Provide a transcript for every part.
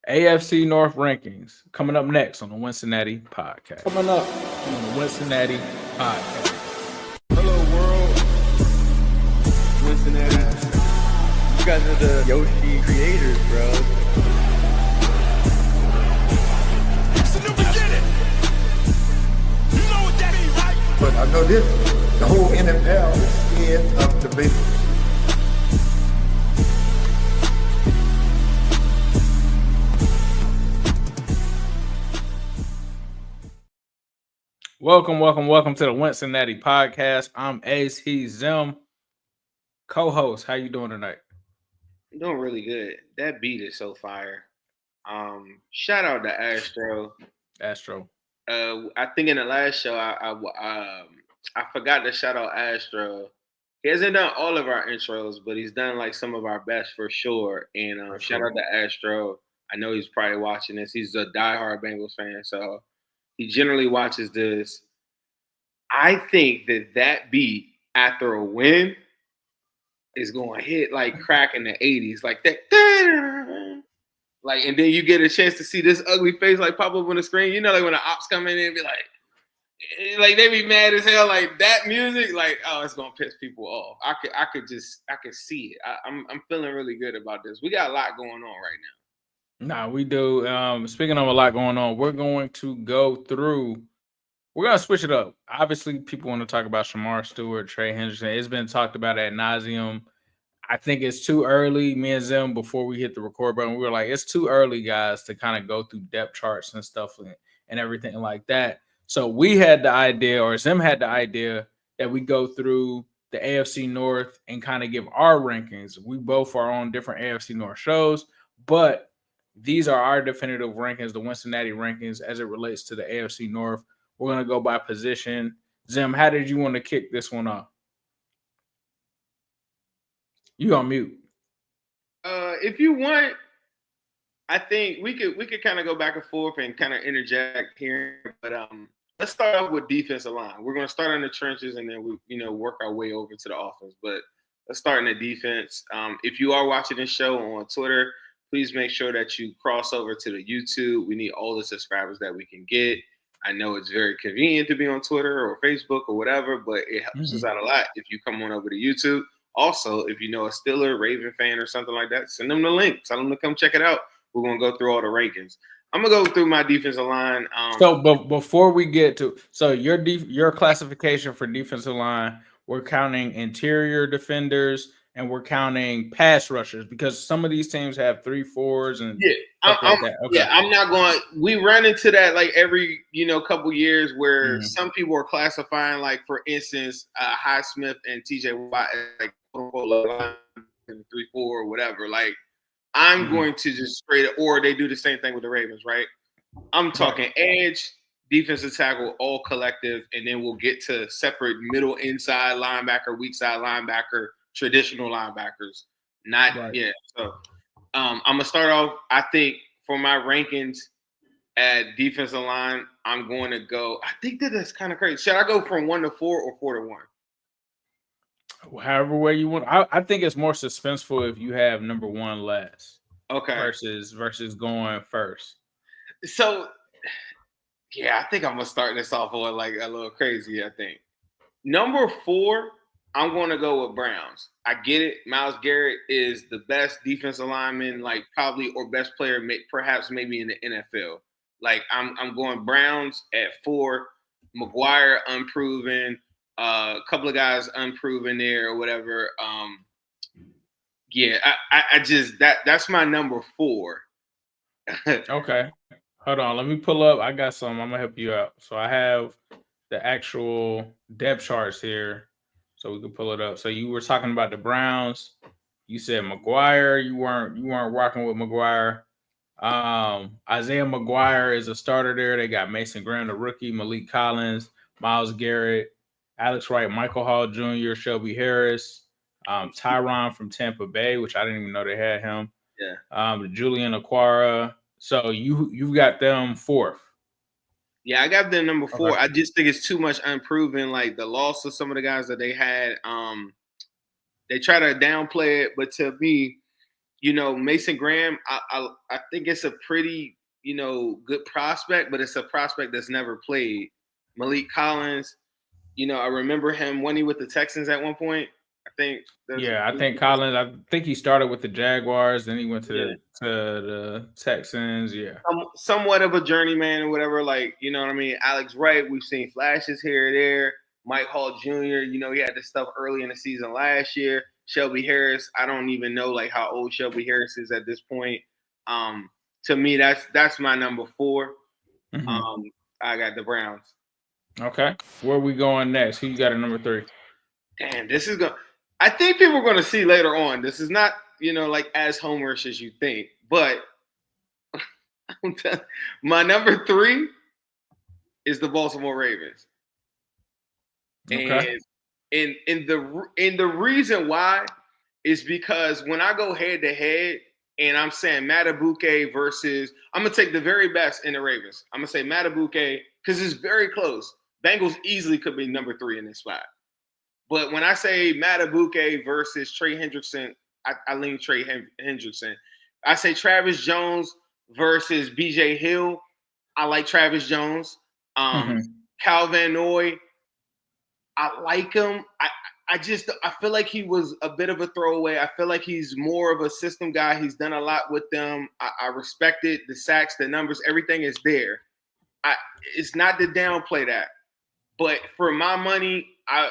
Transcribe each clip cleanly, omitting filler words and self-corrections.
AFC North rankings coming up next on the Wincinnati podcast. Coming up on the Wincinnati podcast. Hello, world. Wincinnati. You guys are the Yoshi creators, bro. It's a new beginning. You know what that means, right? But I know this, the whole NFL is scared of the Bengals. Welcome to the Wincinnati podcast. I'm Ace, he's Zim. Co-host, how you doing tonight? I'm doing really good. That beat is so fire. Shout out to Astro. I think in the last show I forgot to shout out Astro. He hasn't done all of our intros, but he's done like some of our best for sure. And shout out to Astro. I know he's probably watching this. He's a diehard Bengals fan, so he generally watches this. I think that beat after a win is going to hit like crack in the 80s, like that. Like, and then you get a chance to see this ugly face like pop up on the screen. You know, like when the ops come in and be like they be mad as hell. Like that music, like, oh, it's gonna piss people off. I could see it. I'm feeling really good about this. We got a lot going on right now. Nah, we do. Speaking of a lot going on, we're going to switch it up. Obviously, people want to talk about Shamar Stewart, Trey Henderson. It's been talked about ad nauseum. I think it's too early. Me and Zim, before we hit the record button, we were like, it's too early, guys, to kind of go through depth charts and stuff and everything like that. So we had the idea, or Zim had the idea, that we go through the AFC North and kind of give our rankings. We both are on different AFC North shows, but these are our definitive rankings, the Wincinnati rankings, as it relates to the AFC North. We're going to go by position. Zim, how did you want to kick this one off? You on mute. If you want, I think we could kind of go back and forth and kind of interject here. But let's start off with defensive line. We're going to start in the trenches and then we work our way over to the offense. But let's start in the defense. If you are watching this show on Twitter, please make sure that you cross over to the YouTube. We need all the subscribers that we can get. I know it's very convenient to be on Twitter or Facebook or whatever, but it helps us out a lot if you come on over to YouTube. Also, if you know a Steeler, Raven fan or something like that, send them the link. Tell them to come check it out. We're going to go through all the rankings. I'm going to go through my defensive line. But before we get to – so your classification for defensive line, we're counting interior defenders – and we're counting pass rushers because some of these teams have 3-4s and I'm not going. We run into that like every couple years where some people are classifying, like for instance, Highsmith and TJ Watt like quote unquote 3-4 or whatever. Like I'm going to just straight up, or they do the same thing with the Ravens, right? I'm talking edge, defensive tackle, all collective, and then we'll get to separate middle, inside linebacker, weak side linebacker. Traditional linebackers, So I'm gonna start off. I think for my rankings at defensive line, I'm going to go. I think that's kind of crazy. Should I go from 1 to 4 or 4 to 1? However way you want. I think it's more suspenseful if you have number 1 last. Okay. Versus going first. So yeah, I think I'm gonna start this off on like a little crazy. I think number 4. I'm going to go with Browns. I get it. Myles Garrett is the best defensive lineman, like probably, or best player, perhaps maybe in the NFL. Like I'm going Browns at 4. McGuire unproven. A couple of guys unproven there or whatever. I just that's my number 4. Okay, hold on. Let me pull up. I got some. I'm gonna help you out. So I have the actual depth charts here. So we can pull it up. So you were talking about the Browns. You said McGuire. You weren't rocking with McGuire. Isaiah McGuire is a starter there. They got Mason Graham, the rookie, Malik Collins, Myles Garrett, Alex Wright, Michael Hall Jr., Shelby Harris, Tyron from Tampa Bay, which I didn't even know they had him. Yeah. Julian Aquara. So you've got them 4th. Yeah, I got them number 4. Okay. I just think it's too much unproven. Like the loss of some of the guys that they had, they try to downplay it. But to me, Mason Graham, I think it's a pretty, good prospect, but it's a prospect that's never played. Malik Collins, I remember him when he with the Texans at one point. I think Collins. I think he started with the Jaguars, then he went to the Texans. Yeah, somewhat of a journeyman or whatever. Like, you know what I mean? Alex Wright, we've seen flashes here or there. Mike Hall Jr., he had this stuff early in the season last year. Shelby Harris, I don't even know like how old Shelby Harris is at this point. To me, that's my number 4. Mm-hmm. I got the Browns. Okay, where are we going next? Who you got at number 3? Damn, this is going. I think people are going to see later on. This is not, like as homerish as you think, but my number 3 is the Baltimore Ravens. Okay. And the reason why is because when I go head to head and I'm saying Matabuke versus, I'm gonna take the very best in the Ravens. I'm gonna say Matabuke because it's very close. Bengals easily could be number 3 in this spot. But when I say Matabuke versus Trey Hendrickson, I lean Trey Hendrickson. I say Travis Jones versus BJ Hill. I like Travis Jones. Cal Van Noy, I like him. I feel like he was a bit of a throwaway. I feel like he's more of a system guy. He's done a lot with them. I respect it. The sacks, the numbers, everything is there. It's not to downplay that. But for my money, I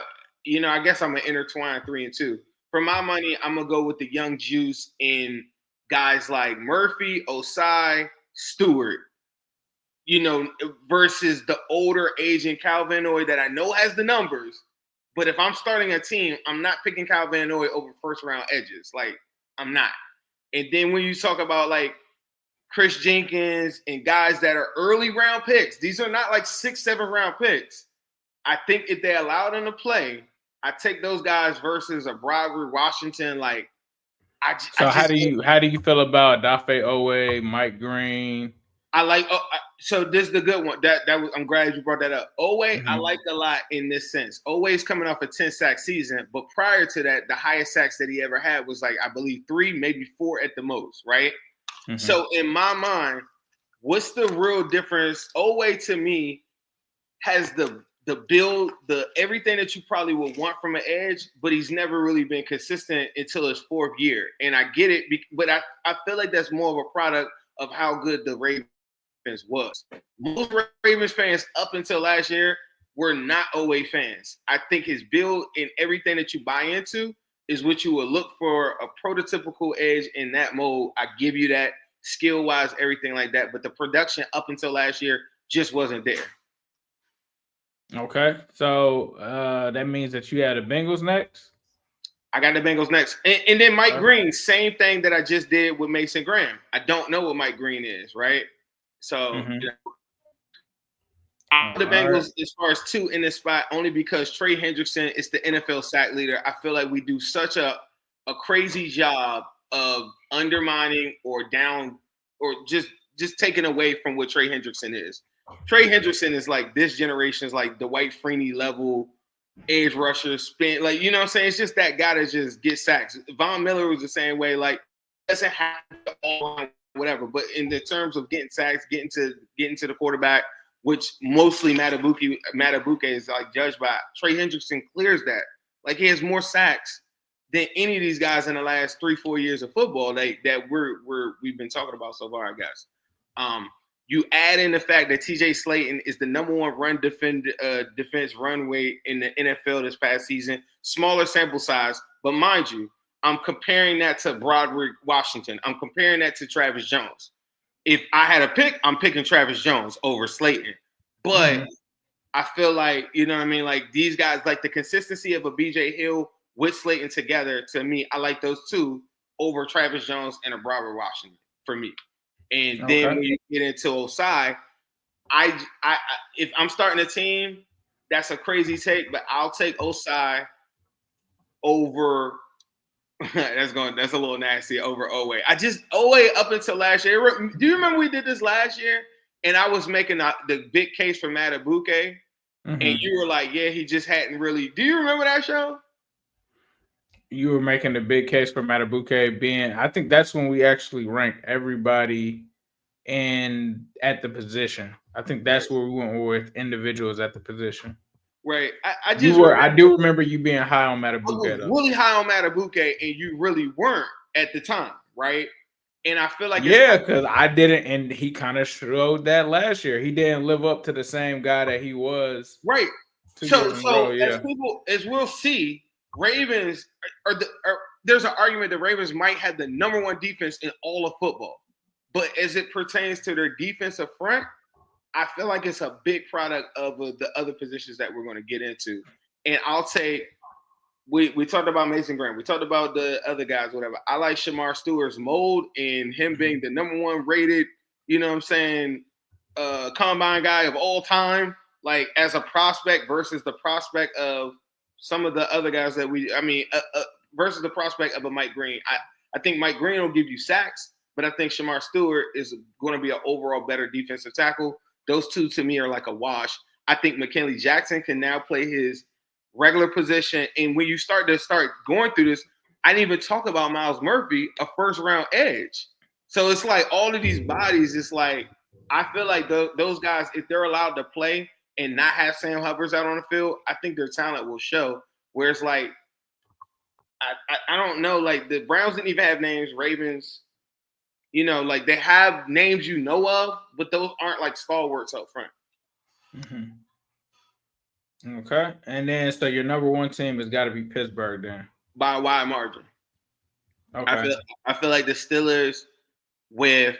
guess I'm going to intertwine 3 and 2. For my money, I'm going to go with the young juice in guys like Murphy, Osai, Stewart, versus the older aging Cal Van Noy that I know has the numbers. But if I'm starting a team, I'm not picking Cal Van Noy over first-round edges. Like, I'm not. And then when you talk about, like, Chris Jenkins and guys that are early-round picks, these are not, like, 6, 7-round picks. I think if they allow them to play, I take those guys versus a Broderick Washington. Like, how do you feel about Dafe Owe, Mike Green? I like. So this is the good one. That was. I'm glad you brought that up. Owe, I like a lot in this sense. Owe's coming off a 10-sack season, but prior to that, the highest sacks that he ever had was like, I believe 3, maybe 4 at the most, right? Mm-hmm. So in my mind, what's the real difference? Owe to me has the build, the everything that you probably would want from an edge, but he's never really been consistent until his 4th year. And I get it, but I feel like that's more of a product of how good the Ravens was. Most Ravens fans up until last year were not Owe fans. I think his build and everything that you buy into is what you would look for, a prototypical edge in that mode. I give you that skill-wise, everything like that. But the production up until last year just wasn't there. Okay. So that means that you had the Bengals next? I got the Bengals next. And then Mike Green, same thing that I just did with Mason Graham. I don't know what Mike Green is, right? So the Bengals as far as 2 in this spot, only because Trey Hendrickson is the NFL sack leader. I feel like we do such a crazy job of undermining or down or just taking away from what Trey Hendrickson is. Trey Hendrickson is like this generation's like the Dwight Freeney level edge rusher, spin, like, you know what I'm saying? It's just that guy that just gets sacks. Von Miller was the same way, like, doesn't have to all whatever, but in the terms of getting sacks, getting to the quarterback, which mostly Matabuke is like judged by, Trey Hendrickson clears that. Like, he has more sacks than any of these guys in the last 3-4 years of football that we've been talking about so far, I guess. You add in the fact that TJ Slayton is the number 1 run defense run weight in the NFL this past season. Smaller sample size, but mind you, I'm comparing that to Broderick Washington. I'm comparing that to Travis Jones. If I had a pick, I'm picking Travis Jones over Slayton. But I feel like, you know what I mean? Like, these guys, like the consistency of a BJ Hill with Slayton together, to me, I like those 2 over Travis Jones and a Broderick Washington for me. And then when you get into Osai, if I'm starting a team, that's a crazy take, but I'll take Osai over. That's a little nasty over Owe. Owe up until last year. Do you remember we did this last year? And I was making the big case for Matabuke, and you were like, "Yeah, he just hadn't really." Do you remember that show? you were making the big case for Matabuke being. I think that's when we actually ranked everybody and at the position. I think that's where we went with individuals at the position. Right. I just you were. I do remember you being high on I Matabuke. was really high on Matabuke, and you really weren't at the time, right? And I feel like because I didn't, and he kind of showed that last year. He didn't live up to the same guy that he was. Right. 2 years in a row, as we'll see, Ravens there's an argument that Ravens might have the number one defense in all of football, but as it pertains to their defensive front, I feel like it's a big product of the other positions that we're going to get into. And I'll say, we talked about Mason Graham. We talked about the other guys, whatever. I like Shamar Stewart's mold and him being the number one rated, you know what I'm saying, combine guy of all time, like as a prospect versus the prospect of some of the other guys that versus the prospect of a Mike Green. I think Mike Green will give you sacks, but I think Shamar Stewart is going to be an overall better defensive tackle. Those two to me are like a wash. I think McKinley Jackson can now play his regular position. And when you start going through this, I didn't even talk about Miles Murphy, a first-round edge. So it's like all of these bodies, it's like I feel like those guys, if they're allowed to play and not have Sam Hubbard out on the field, I think their talent will show. Where it's like, I don't know, like the Browns didn't even have names, Ravens, you know, like they have names you know of, but those aren't like stalwarts up front. Mm-hmm. Okay. And then, so your number one team has got to be Pittsburgh then. By a wide margin. Okay. I feel like the Steelers with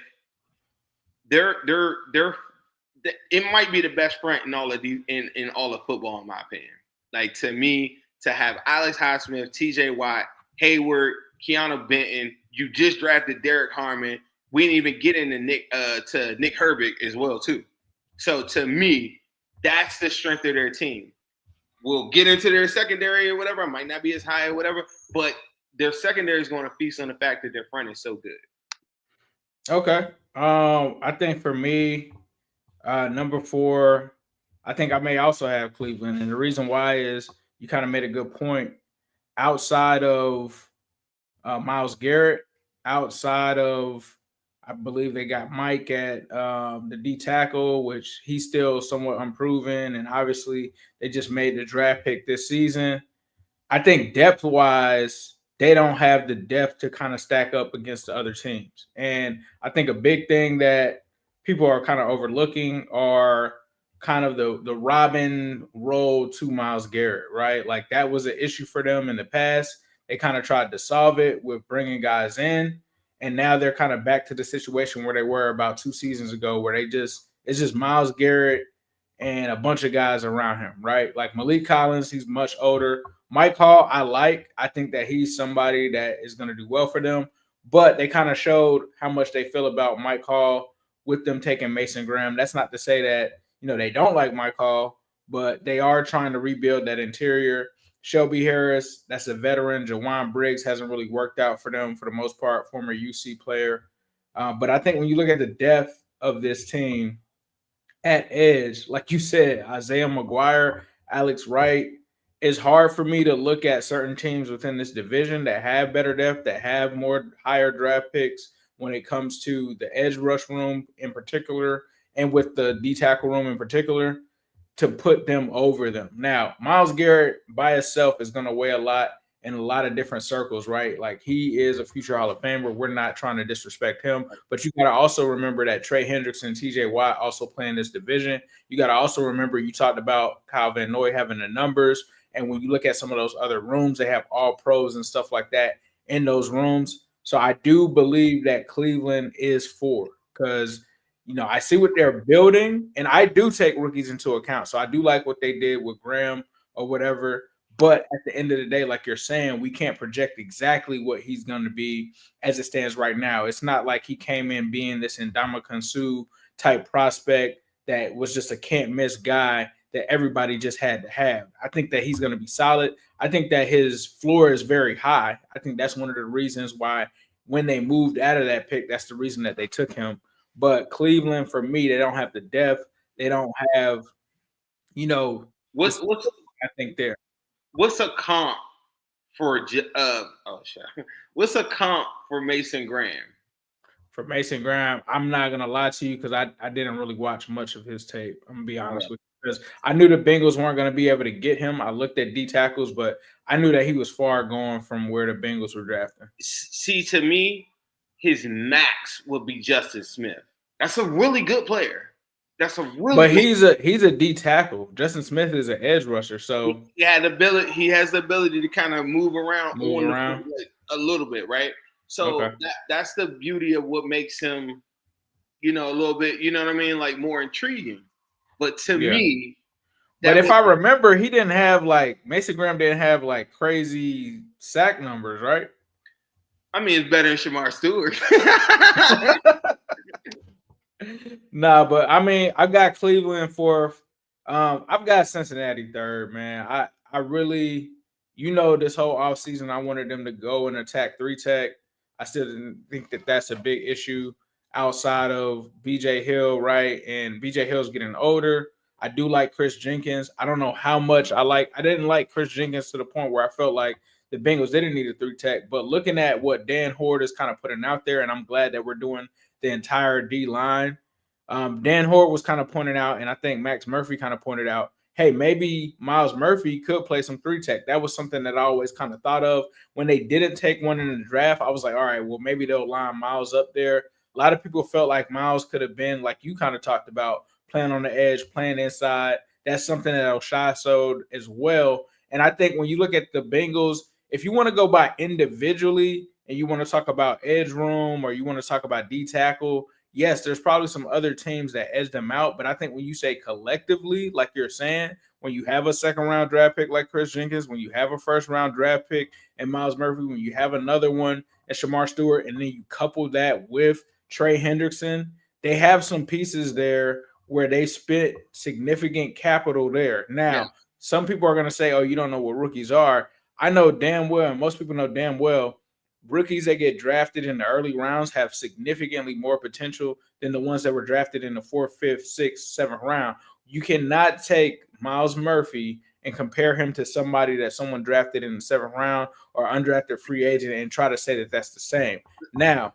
it might be the best front in all of these in all of football, in my opinion. Like to me, to have Alex Highsmith, TJ Watt, Hayward, Keanu Benton, you just drafted Derek Harmon. We didn't even get into Nick Herbig as well, too. So to me, that's the strength of their team. We'll get into their secondary or whatever. It might not be as high or whatever, but their secondary is going to feast on the fact that their front is so good. Okay. I think for me, number 4, I think I may also have Cleveland. And the reason why is you kind of made a good point. Outside of Myles Garrett, outside of, I believe they got Mike at the D tackle, which he's still somewhat unproven. And obviously they just made the draft pick this season. I think depth-wise, they don't have the depth to kind of stack up against the other teams. And I think a big thing that people are kind of overlooking are kind of the Robin role to Myles Garrett, right? Like that was an issue for them in the past. They kind of tried to solve it with bringing guys in. And now they're kind of back to the situation where they were about 2 seasons ago, where it's just Myles Garrett and a bunch of guys around him, right? Like Malik Collins, he's much older. Mike Hall, I think that he's somebody that is going to do well for them. But they kind of showed how much they feel about Mike Hall with them taking Mason Graham. That's not to say that, they don't like Mike Hall, but they are trying to rebuild that interior. Shelby Harris, that's a veteran. Jawan Briggs hasn't really worked out for them for the most part, former UC player. But I think when you look at the depth of this team at edge, like you said, Isaiah McGuire, Alex Wright, it's hard for me to look at certain teams within this division that have better depth, that have more higher draft picks when it comes to the edge rush room in particular, and with the D tackle room in particular, to put them over them. Now, Myles Garrett by itself is going to weigh a lot in a lot of different circles, right? Like he is a future Hall of Famer. We're not trying to disrespect him, but you got to also remember that Trey Hendrickson, TJ Watt also play in this division. You got to also remember you talked about Kyle Van Noy having the numbers. And when you look at some of those other rooms, they have all pros and stuff like that in those rooms. So I do believe that Cleveland is 4 because, I see what they're building, and I do take rookies into account. So I do like what they did with Graham or whatever. But at the end of the day, like you're saying, we can't project exactly what he's going to be as it stands right now. It's not like he came in being this Ndamukong Suh type prospect that was just a can't-miss guy that everybody just had to have. I think that he's going to be solid. I think that his floor is very high. I think that's one of the reasons why when they moved out of that pick, that's the reason that they took him. But Cleveland, for me, they don't have the depth. They don't have, what's I think there. What's a comp for what's a comp for Mason Graham? For Mason Graham, I'm not gonna lie to you because I didn't really watch much of his tape. I'm gonna be honest with you because I knew the Bengals weren't gonna be able to get him. I looked at D tackles, but I knew that he was far gone from where the Bengals were drafting. See, to me, his max would be Justin Smith. That's a really good player. But he's a D tackle. Justin Smith is an edge rusher, so he has the ability to kind of move around a little bit, right? So that's the beauty of what makes him, a little bit, you know what I mean, like more intriguing. But to me, but if I remember, he didn't have Mason Graham didn't have crazy sack numbers, right? I mean, it's better than Shamar Stewart. Nah, but I mean, I got Cleveland fourth. I've got Cincinnati third, man. I really, this whole offseason, I wanted them to go and attack 3-tech. I still didn't think that that's a big issue outside of BJ Hill, right? And BJ Hill's getting older. I do like Chris Jenkins. I don't know how much I didn't like Chris Jenkins to the point where I felt like the Bengals didn't need a 3-tech. But looking at what Dan Horde is kind of putting out there, and I'm glad that we're doing the entire D line. Dan Horde was kind of pointing out, and I think Max Murphy kind of pointed out, hey, maybe Miles Murphy could play some 3-tech. That was something that I always kind of thought of. When they didn't take one in the draft, I was like, all right, well, maybe they'll line Miles up there. A lot of people felt like Miles could have been, like you kind of talked about, playing on the edge, playing inside. That's something that O'Shea showed as well. And I think when you look at the Bengals, if you want to go by individually and you want to talk about edge room or you want to talk about D tackle, yes, there's probably some other teams that edge them out. But I think when you say collectively, like you're saying, when you have a second-round draft pick like Chris Jenkins, when you have a first-round draft pick and Miles Murphy, when you have another one and Shamar Stewart, and then you couple that with Trey Hendrickson, they have some pieces there where they spent significant capital there. Now, some people are going to say, oh, you don't know what rookies are. I know damn well, and most people know damn well, rookies that get drafted in the early rounds have significantly more potential than the ones that were drafted in the 4th, 5th, 6th, 7th round. You cannot take Miles Murphy and compare him to somebody that someone drafted in the 7th round or undrafted free agent and try to say that that's the same. Now,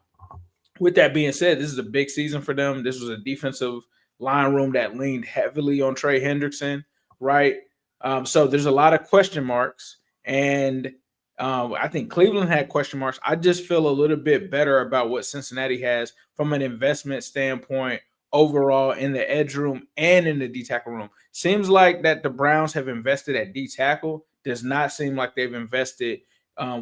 with that being said, this is a big season for them. This was a defensive line room that leaned heavily on Trey Hendrickson, right? So there's a lot of question marks, and I think Cleveland had question marks. I just feel a little bit better about what Cincinnati has from an investment standpoint overall in the edge room and in the D tackle room. Seems like that the Browns have invested at D tackle. Does not seem like they've invested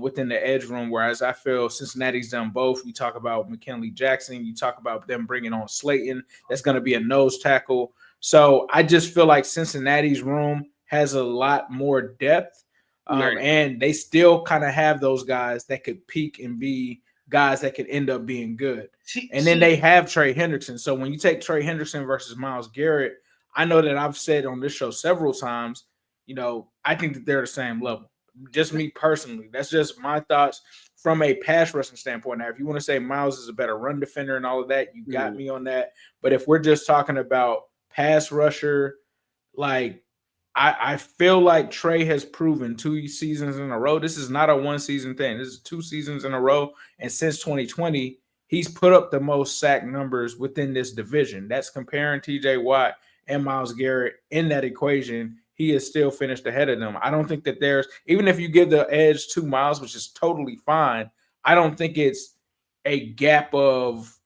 within the edge room, whereas I feel Cincinnati's done both. We talk about McKinley Jackson. You talk about them bringing on Slayton. That's going to be a nose tackle. So I just feel like Cincinnati's room has a lot more depth. And they still kind of have those guys that could peak and be guys that could end up being good. And then they have Trey Hendrickson. So when you take Trey Hendrickson versus Myles Garrett, I know that I've said on this show several times, I think that they're the same level. Just me personally. That's just my thoughts from a pass rushing standpoint. Now, if you want to say Myles is a better run defender and all of that, you got me on that. But if we're just talking about pass rusher, I feel like Trey has proven 2 seasons in a row. This is not a one-season thing. This is 2 seasons in a row. And since 2020, he's put up the most sack numbers within this division. That's comparing TJ Watt and Myles Garrett in that equation. He has still finished ahead of them. I don't think that there's – even if you give the edge to Myles, which is totally fine, I don't think it's a gap of,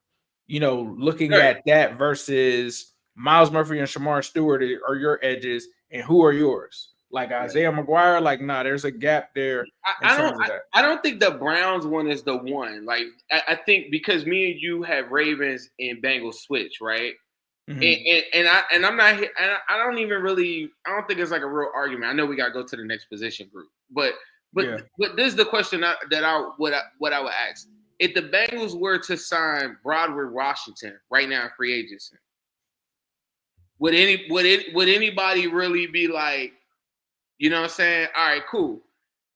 looking at that versus Myles Murphy and Shamar Stewart are your edges. And who are yours? Like Isaiah McGuire? Nah, there's a gap there. I don't think the Browns one is the one. I think because me and you have Ravens and Bengals switch, right? Mm-hmm. And I'm not here. And I don't think it's like a real argument. I know we got to go to the next position group, but this is the question that I would ask: if the Bengals were to sign Broderick Washington right now in free agency, would anybody really be like, you know what I'm saying? All right, cool.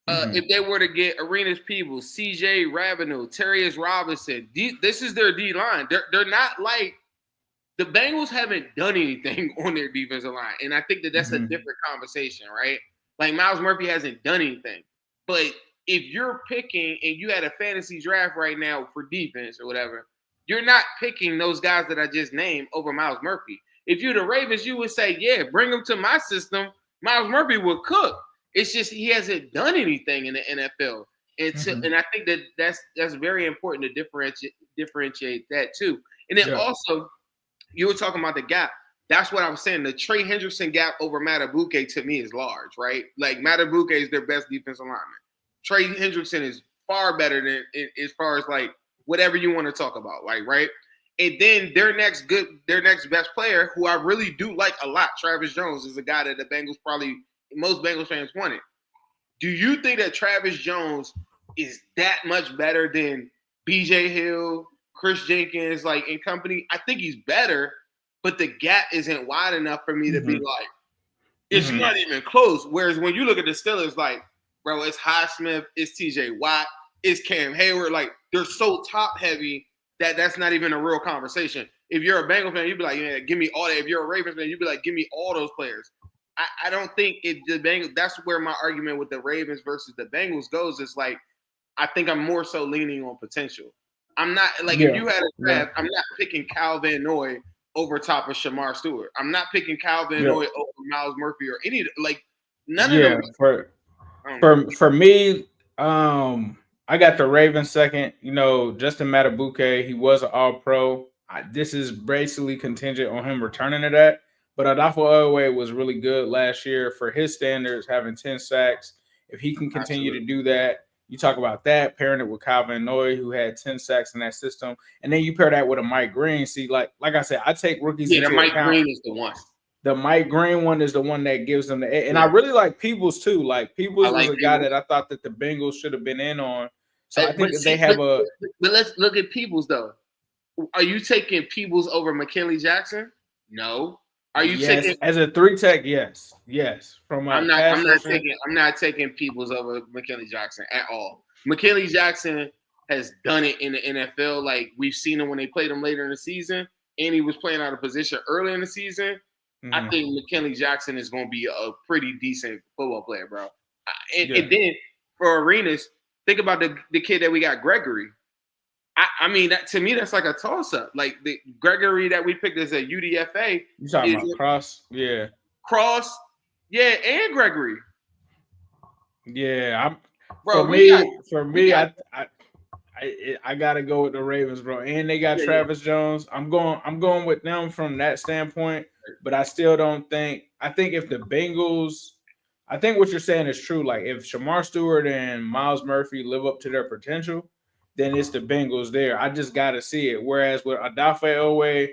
If they were to get Arenas Peebles, CJ Ravenel, Terrius Robinson, this is their D line. They're not like the Bengals haven't done anything on their defensive line, and I think that's a different conversation, right? Like Myles Murphy hasn't done anything, but if you're picking and you had a fantasy draft right now for defense or whatever, you're not picking those guys that I just named over Myles Murphy. If you're the Ravens, you would say, yeah, bring him to my system. Myles Murphy would cook. It's just he hasn't done anything in the NFL. And I think that's very important to differentiate that too. And then also, you were talking about the gap. That's what I was saying. The Trey Hendrickson gap over Madubuike to me is large, right? Like Madubuike is their best defensive lineman. Trey Hendrickson is far better than as far as like whatever you want to talk about, like right. And then their next best player, who I really do like a lot, Travis Jones, is a guy that the Bengals most Bengals fans wanted. Do you think that Travis Jones is that much better than BJ Hill, Chris Jenkins, like in company? I think he's better, but the gap isn't wide enough for me to be like, it's not even close. Whereas when you look at the Steelers, like, bro, it's Highsmith, it's TJ Watt, it's Cam Hayward. Like, they're so top heavy that that's not even a real conversation. If you're a Bengals fan, you'd be like, yeah, give me all that. If you're a Ravens fan, you'd be like, give me all those players. I don't think the Bengals, that's where my argument with the Ravens versus the Bengals goes. Is like, I think I'm more so leaning on potential. I'm not like if you had a draft, I'm not picking Kyle Van Noy over top of Shamar Stewart. I'm not picking Kyle Van Noy over Myles Murphy or any like none of them. For me, I got the Ravens second. You know, Justin Madubuike, he was an All-Pro. This is basically contingent on him returning to that. But Adafo Oweh was really good last year for his standards, having 10 sacks. If he can continue to do that, you talk about that, pairing it with Kyle Van Noy, who had 10 sacks in that system. And then you pair that with a Mike Green. See, like I said, I take rookies into account. Mike Green is the one. The Mike Green one is the one that gives them the – and I really like Peoples too. Like, Peoples was a guy that I thought that the Bengals should have been in on. So I think they have a – But let's look at Peoples, though. Are you taking Peoples over McKinley Jackson? No. Are you taking as a 3-tech? Yes. From I'm not taking Peoples over McKinley Jackson at all. McKinley Jackson has done it in the NFL. Like, we've seen him when they played him later in the season, and he was playing out of position early in the season. I think McKinley Jackson is going to be a pretty decent football player, bro. And then for Arenas, think about the kid that we got, Gregory. I mean, to me, that's like a toss-up. Like, the Gregory that we picked as a UDFA. You talking about Cross? Yeah. Cross, yeah, and Gregory. Yeah, bro. For me, I gotta go with the Ravens, bro. And they got Travis Jones. I'm going with them from that standpoint. But I still don't think. I think if the Bengals, I think what you're saying is true. Like, if Shamar Stewart and Myles Murphy live up to their potential, then it's the Bengals there. I just got to see it. Whereas with Adafo Oweh,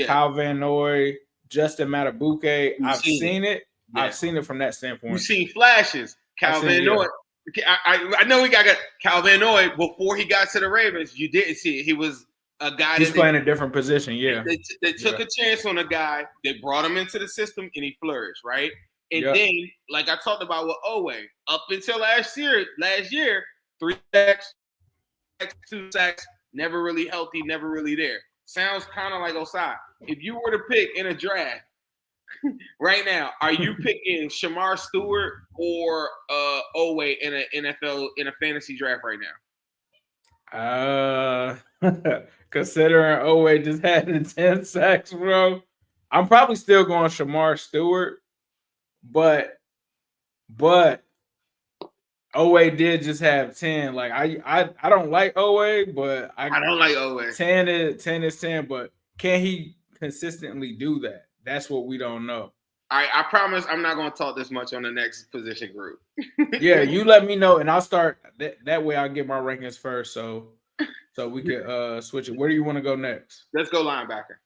Kyle Van Noy, Justin Madubuike, I've seen it. Yeah. I've seen it from that standpoint. You've seen flashes. Kyle Van Noy. I know we got Kyle Van Noy before he got to the Ravens. You didn't see it. He was a guy. He's playing a different position. Yeah. They took a chance on a guy. They brought him into the system, and he flourished, right? And then, like I talked about with Oweh, up until last year, 3 sacks. 2 sacks, never really healthy, never really there. Sounds kind of like Osai. If you were to pick in a draft right now, are you picking Shamar Stewart or Oweh in a fantasy draft right now? Considering Oweh just had the 10 sacks, bro, I'm probably still going Shamar Stewart, but Oweh did just have 10. Like, I don't like Oweh, but I don't like Oweh. 10 is 10, but can he consistently do that? That's what we don't know. All right, I promise I'm not going to talk this much on the next position group. Yeah, you let me know, and I'll start. That way I'll get my rankings first, so we can switch it. Where do you want to go next? Let's go linebacker.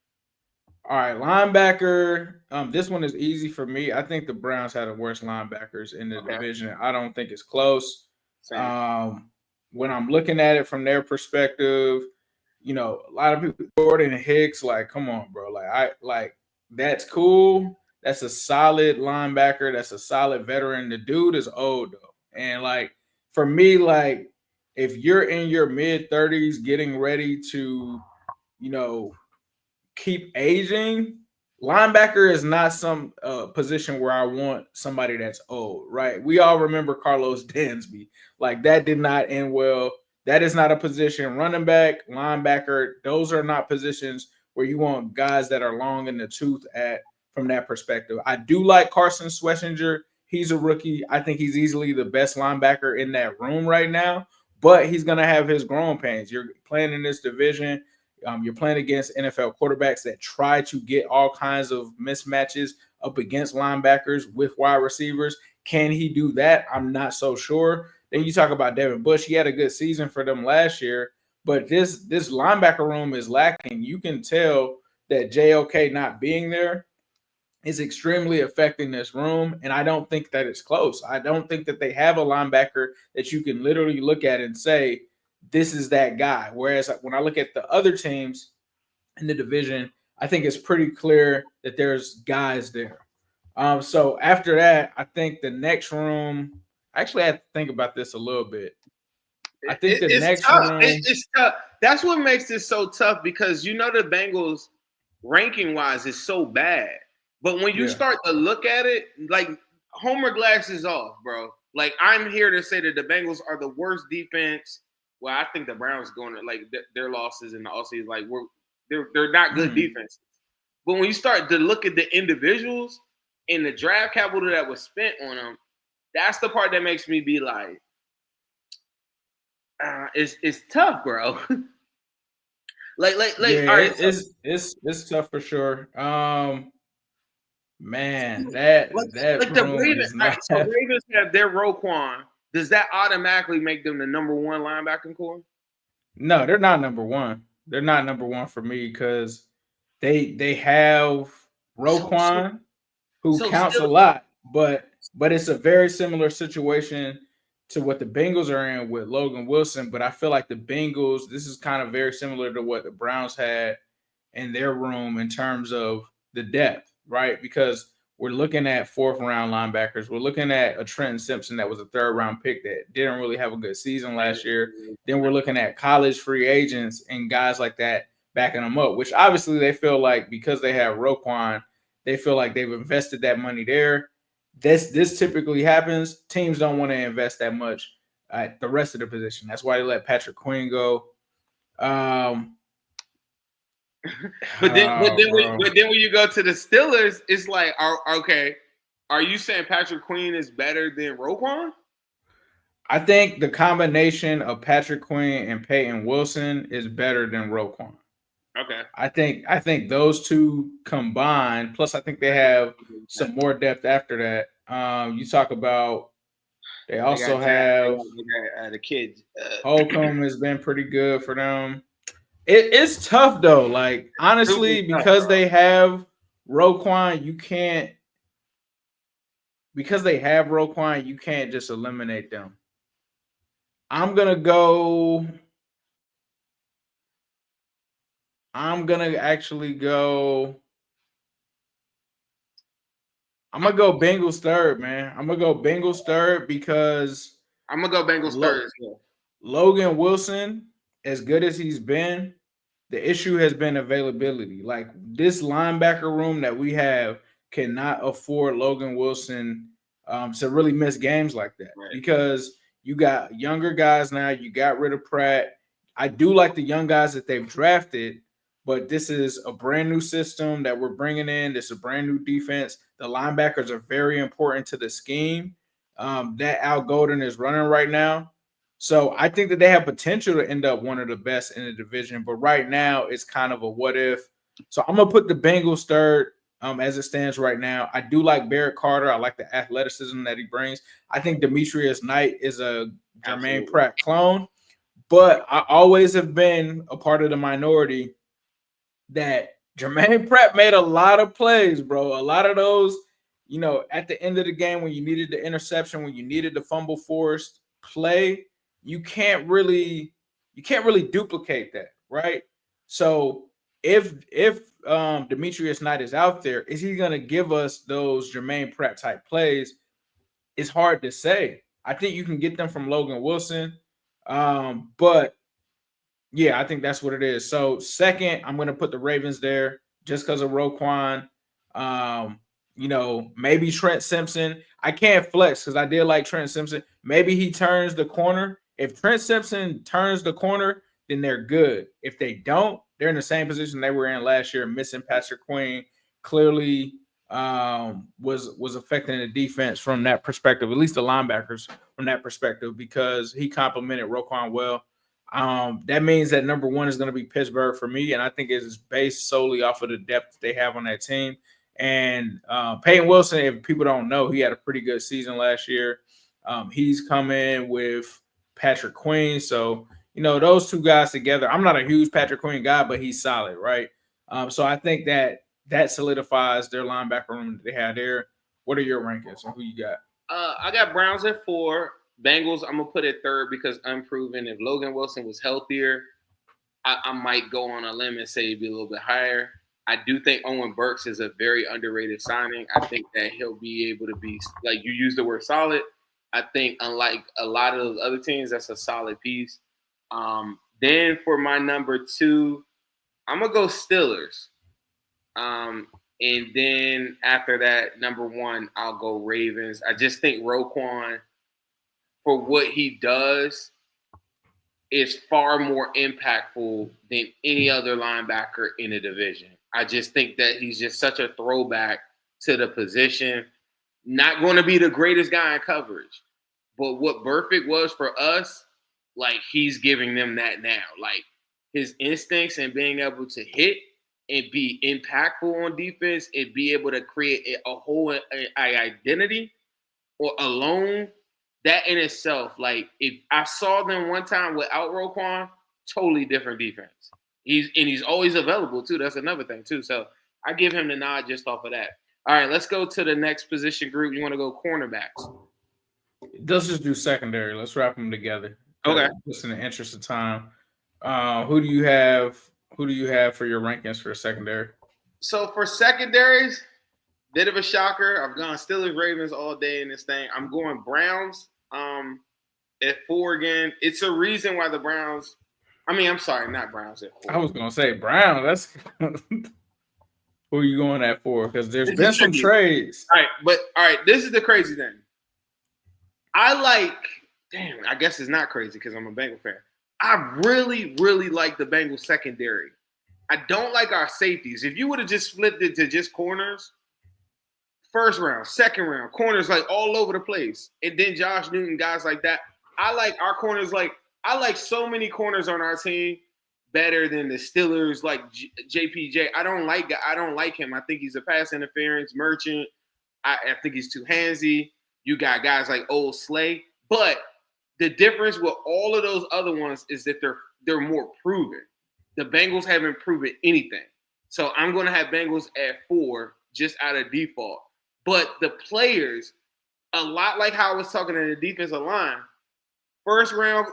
All right, linebacker. This one is easy for me. I think the Browns had the worst linebackers in the division. I don't think it's close. When I'm looking at it from their perspective, you know, a lot of people, Jordan Hicks, like, come on, bro. Like that's cool. That's a solid linebacker. That's a solid veteran. The dude is old though, and like for me, like if you're in your mid-30s, getting ready to, you know, keep aging, linebacker is not some position where I want somebody that's old, right? We all remember Carlos Dansby. Like that did not end well. That is not a position. Running back, linebacker, those are not positions where you want guys that are long in the tooth at from that perspective. I do like Carson Schwessinger. He's a rookie. I think he's easily the best linebacker in that room right now, but he's going to have his growing pains. You're playing in this division. You're playing against NFL quarterbacks that try to get all kinds of mismatches up against linebackers with wide receivers. Can he do that? I'm not so sure. Then you talk about Devin Bush. He had a good season for them last year, but this linebacker room is lacking. You can tell that JOK not being there is extremely affecting this room, and I don't think that it's close. I don't think that they have a linebacker that you can literally look at and say, this is that guy. Whereas when I look at the other teams in the division, I think it's pretty clear that there's guys there. So after that, I think the next room, actually I have to think about this a little bit. I think the next tough. room. It's tough. That's what makes this so tough because the Bengals ranking-wise is so bad. But when you start to look at it, like Homer Glass is off, bro. Like I'm here to say that the Bengals are the worst defense. Well, I think the Browns going to like their losses in the offseason, like they're not good defenses. But when you start to look at the individuals and the draft capital that was spent on them, that's the part that makes me be like, it's tough, bro. like, yeah, all right, it's tough for sure. Man, that the Ravens, not... so Ravens have their Roquan. Does that automatically make them the number one linebacking core? No, they're not number one. They're not number one for me because they have Roquan, who counts a lot, but it's a very similar situation to what the Bengals are in with Logan Wilson. But I feel like the Bengals, this is kind of very similar to what the Browns had in their room in terms of the depth, right? Because we're looking at fourth round linebackers. We're looking at a Trenton Simpson that was a third round pick that didn't really have a good season last year. Then we're looking at college free agents and guys like that backing them up, which obviously they feel like because they have Roquan, they feel like they've invested that money there. This typically happens. Teams don't want to invest that much at the rest of the position. That's why they let Patrick Queen go. But then when you go to the Steelers, it's like, okay, are you saying Patrick Queen is better than Roquan? I think the combination of Patrick Queen and Peyton Wilson is better than Roquan. Okay. I think those two combined, plus I think they have some more depth after that. You talk about they also have the kids. Holcomb has been pretty good for them. It's tough though. Like honestly, because they have Roquan, you can't just eliminate them. I'm gonna actually go. I'm gonna go Bengals third, man. I'm gonna go Bengals third because I'm gonna go Bengals third. Logan Wilson, as good as he's been, the issue has been availability. Like this linebacker room that we have cannot afford Logan Wilson to really miss games like that because you got younger guys now. You got rid of Pratt. I do like the young guys that they've drafted, but this is a brand new system that we're bringing in. This is a brand new defense. The linebackers are very important to the scheme that Al Golden is running right now. So I think that they have potential to end up one of the best in the division, but right now it's kind of a what if. So I'm gonna put the Bengals third as it stands right now. I do like Barrett Carter. I like the athleticism that he brings. I think Demetrius Knight is a Jermaine Pratt clone, but I always have been a part of the minority that Jermaine Pratt made a lot of plays, bro. A lot of those, at the end of the game when you needed the interception, when you needed the fumble forced play, you can't really duplicate that, right? So if Demetrius Knight is out there, is he going to give us those Jermaine Pratt type plays? It's hard to say. I think you can get them from Logan Wilson, but yeah, I think that's what it is. So second, I'm going to put the Ravens there just because of Roquan. Maybe Trent Simpson. I can't flex because I did like Trent Simpson. Maybe he turns the corner. If Trent Simpson turns the corner, then they're good. If they don't, they're in the same position they were in last year, missing Patrick Queen. Clearly was affecting the defense from that perspective, at least the linebackers from that perspective, because he complimented Roquan well. That means that number one is going to be Pittsburgh for me, and I think it is based solely off of the depth they have on that team. And Peyton Wilson, if people don't know, he had a pretty good season last year. He's come in with Patrick Queen. So, those two guys together, I'm not a huge Patrick Queen guy, but he's solid, right? So I think that solidifies their linebacker room that they have there. What are your rankings and who you got? I got Browns at 4. Bengals, I'm going to put it 3rd because unproven. If Logan Wilson was healthier, I might go on a limb and say he'd be a little bit higher. I do think Owen Burks is a very underrated signing. I think that he'll be able to be, like you used the word solid. I think unlike a lot of those other teams, that's a solid piece. Then for my number 2, I'm going to go Steelers. And then after that, number 1, I'll go Ravens. I just think Roquan, for what he does, is far more impactful than any other linebacker in the division. I just think that he's just such a throwback to the position. Not going to be the greatest guy in coverage, but what Burfict was for us, like he's giving them that now. Like his instincts and being able to hit and be impactful on defense and be able to create a whole identity or alone, that in itself, like if I saw them one time without Roquan, totally different defense. He's always available too. That's another thing too. So I give him the nod just off of that. All right, let's go to the next position group. You want to go cornerbacks? Let's just do secondary. Let's wrap them together. Okay. Just in the interest of time, who do you have? Who do you have for your rankings for secondary? So for secondaries, bit of a shocker. I've gone Steelers, Ravens all day in this thing. I'm going Browns at 4 again. It's a reason why the Browns. I'm sorry, not Browns at 4. I was gonna say Brown. That's who are you going at 4? Because there's been some trades. All right. This is the crazy thing. I guess it's not crazy because I'm a Bengal fan. I really, really like the Bengals secondary. I don't like our safeties. If you would have just flipped it to just corners, first round, second round, corners like all over the place, and then Josh Newton, guys like that. I like our corners. I like so many corners on our team better than the Steelers, like JPJ. I don't like him. I think he's a pass interference merchant. I think he's too handsy. You got guys like Old Slay, but the difference with all of those other ones is that they're more proven. The Bengals haven't proven anything. So I'm going to have Bengals at 4 just out of default. But the players, a lot like how I was talking in the defensive line, first round,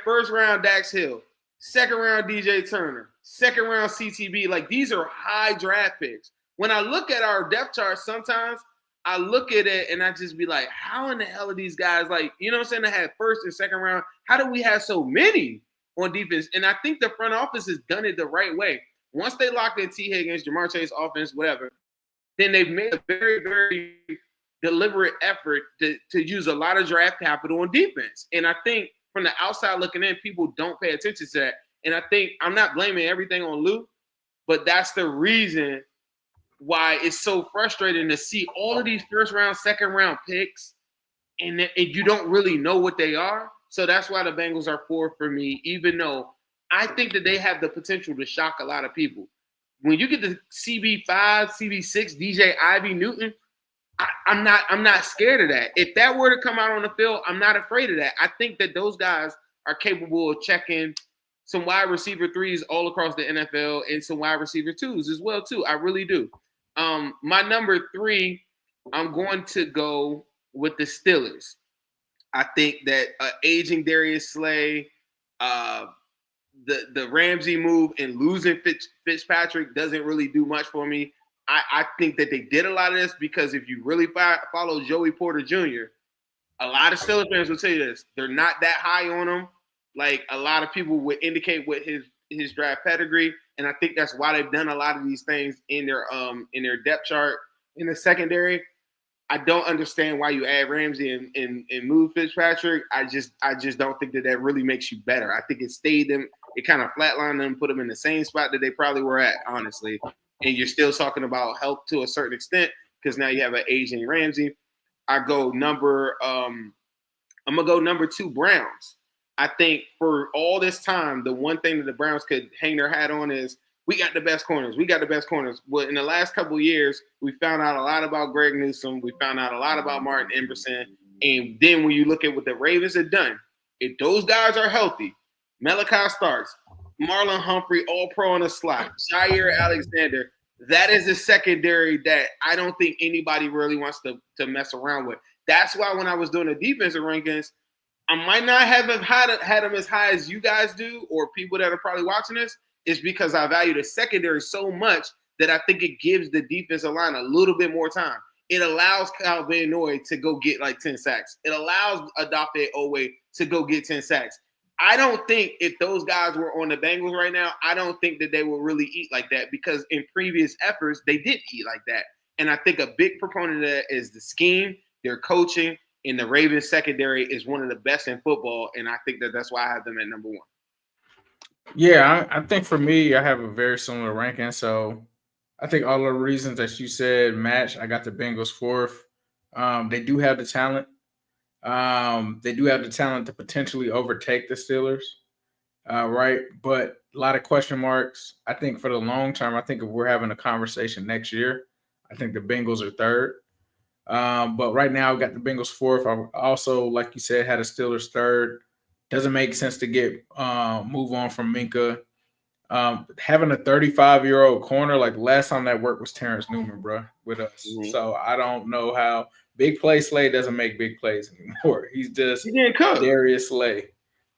first round Dax Hill, second round DJ Turner, second round CTB. Like these are high draft picks. When I look at our depth chart, sometimes I look at it and I just be like, how in the hell are these guys that have first and second round? How do we have so many on defense? And I think the front office has done it the right way. Once they locked in T. Higgins, Jamar Chase offense, whatever, then they've made a very, very deliberate effort to use a lot of draft capital on defense. And I think from the outside looking in, people don't pay attention to that. And I think I'm not blaming everything on Lou, but that's the reason why it's so frustrating to see all of these first round, second round picks, and you don't really know what they are. So that's why the Bengals are 4 for me, even though I think that they have the potential to shock a lot of people. When you get to CB5, CB6, DJ Ivy Newton, I'm not scared of that. If that were to come out on the field, I'm not afraid of that. I think that those guys are capable of checking some wide receiver 3s all across the NFL and some wide receiver 2s as well too. I really do. My number 3, I'm going to go with the Steelers. I think that aging Darius Slay, the Ramsey move and losing Fitzpatrick doesn't really do much for me. I think that they did a lot of this because if you really follow Joey Porter Jr., a lot of Steelers fans will tell you this. They're not that high on him. Like a lot of people would indicate with his draft pedigree. and I think that's why they've done a lot of these things in their depth chart in the secondary. I don't understand why you add Ramsey and move Fitzpatrick. I just don't think that really makes you better. I think it stayed them. It kind of flatlined them, put them in the same spot that they probably were at, honestly. And you're still talking about health to a certain extent because now you have an aging Ramsey. I'm gonna go number 2, Browns. I think for all this time, the one thing that the Browns could hang their hat on is we got the best corners. We got the best corners. Well, in the last couple of years, we found out a lot about Greg Newsome. We found out a lot about Martin Emerson. And then when you look at what the Ravens have done, if those guys are healthy, Malachi Starks, Marlon Humphrey, all pro in the slot, Jair Alexander, that is a secondary that I don't think anybody really wants to mess around with. That's why when I was doing the defensive rankings, I might not have had them as high as you guys do or people that are probably watching this. Is because I value the secondary so much that I think it gives the defensive line a little bit more time. It allows Kyle Van Noy to go get like 10 sacks. It allows Odafe Owe to go get 10 sacks. I don't think if those guys were on the Bengals right now, I don't think that they will really eat like that because in previous efforts, they did eat like that. And I think a big proponent of that is the scheme, their coaching, and the Ravens secondary is one of the best in football. And I think that that's why I have them at number 1. Yeah, I think for me, I have a very similar ranking. So I think all the reasons that you said match. I got the Bengals 4th. They do have the talent. They do have the talent to potentially overtake the Steelers, right? But a lot of question marks. I think for the long term, I think if we're having a conversation next year, I think the Bengals are 3rd. But right now, I've got the Bengals 4th. I also, like you said, had a Steelers 3rd. Doesn't make sense to move on from Minka. Having a 35-year-old corner, like last time that worked was Terrence Newman, bro, with us. Mm-hmm. So I don't know how big play Slay doesn't make big plays anymore. He's just Darius Slay.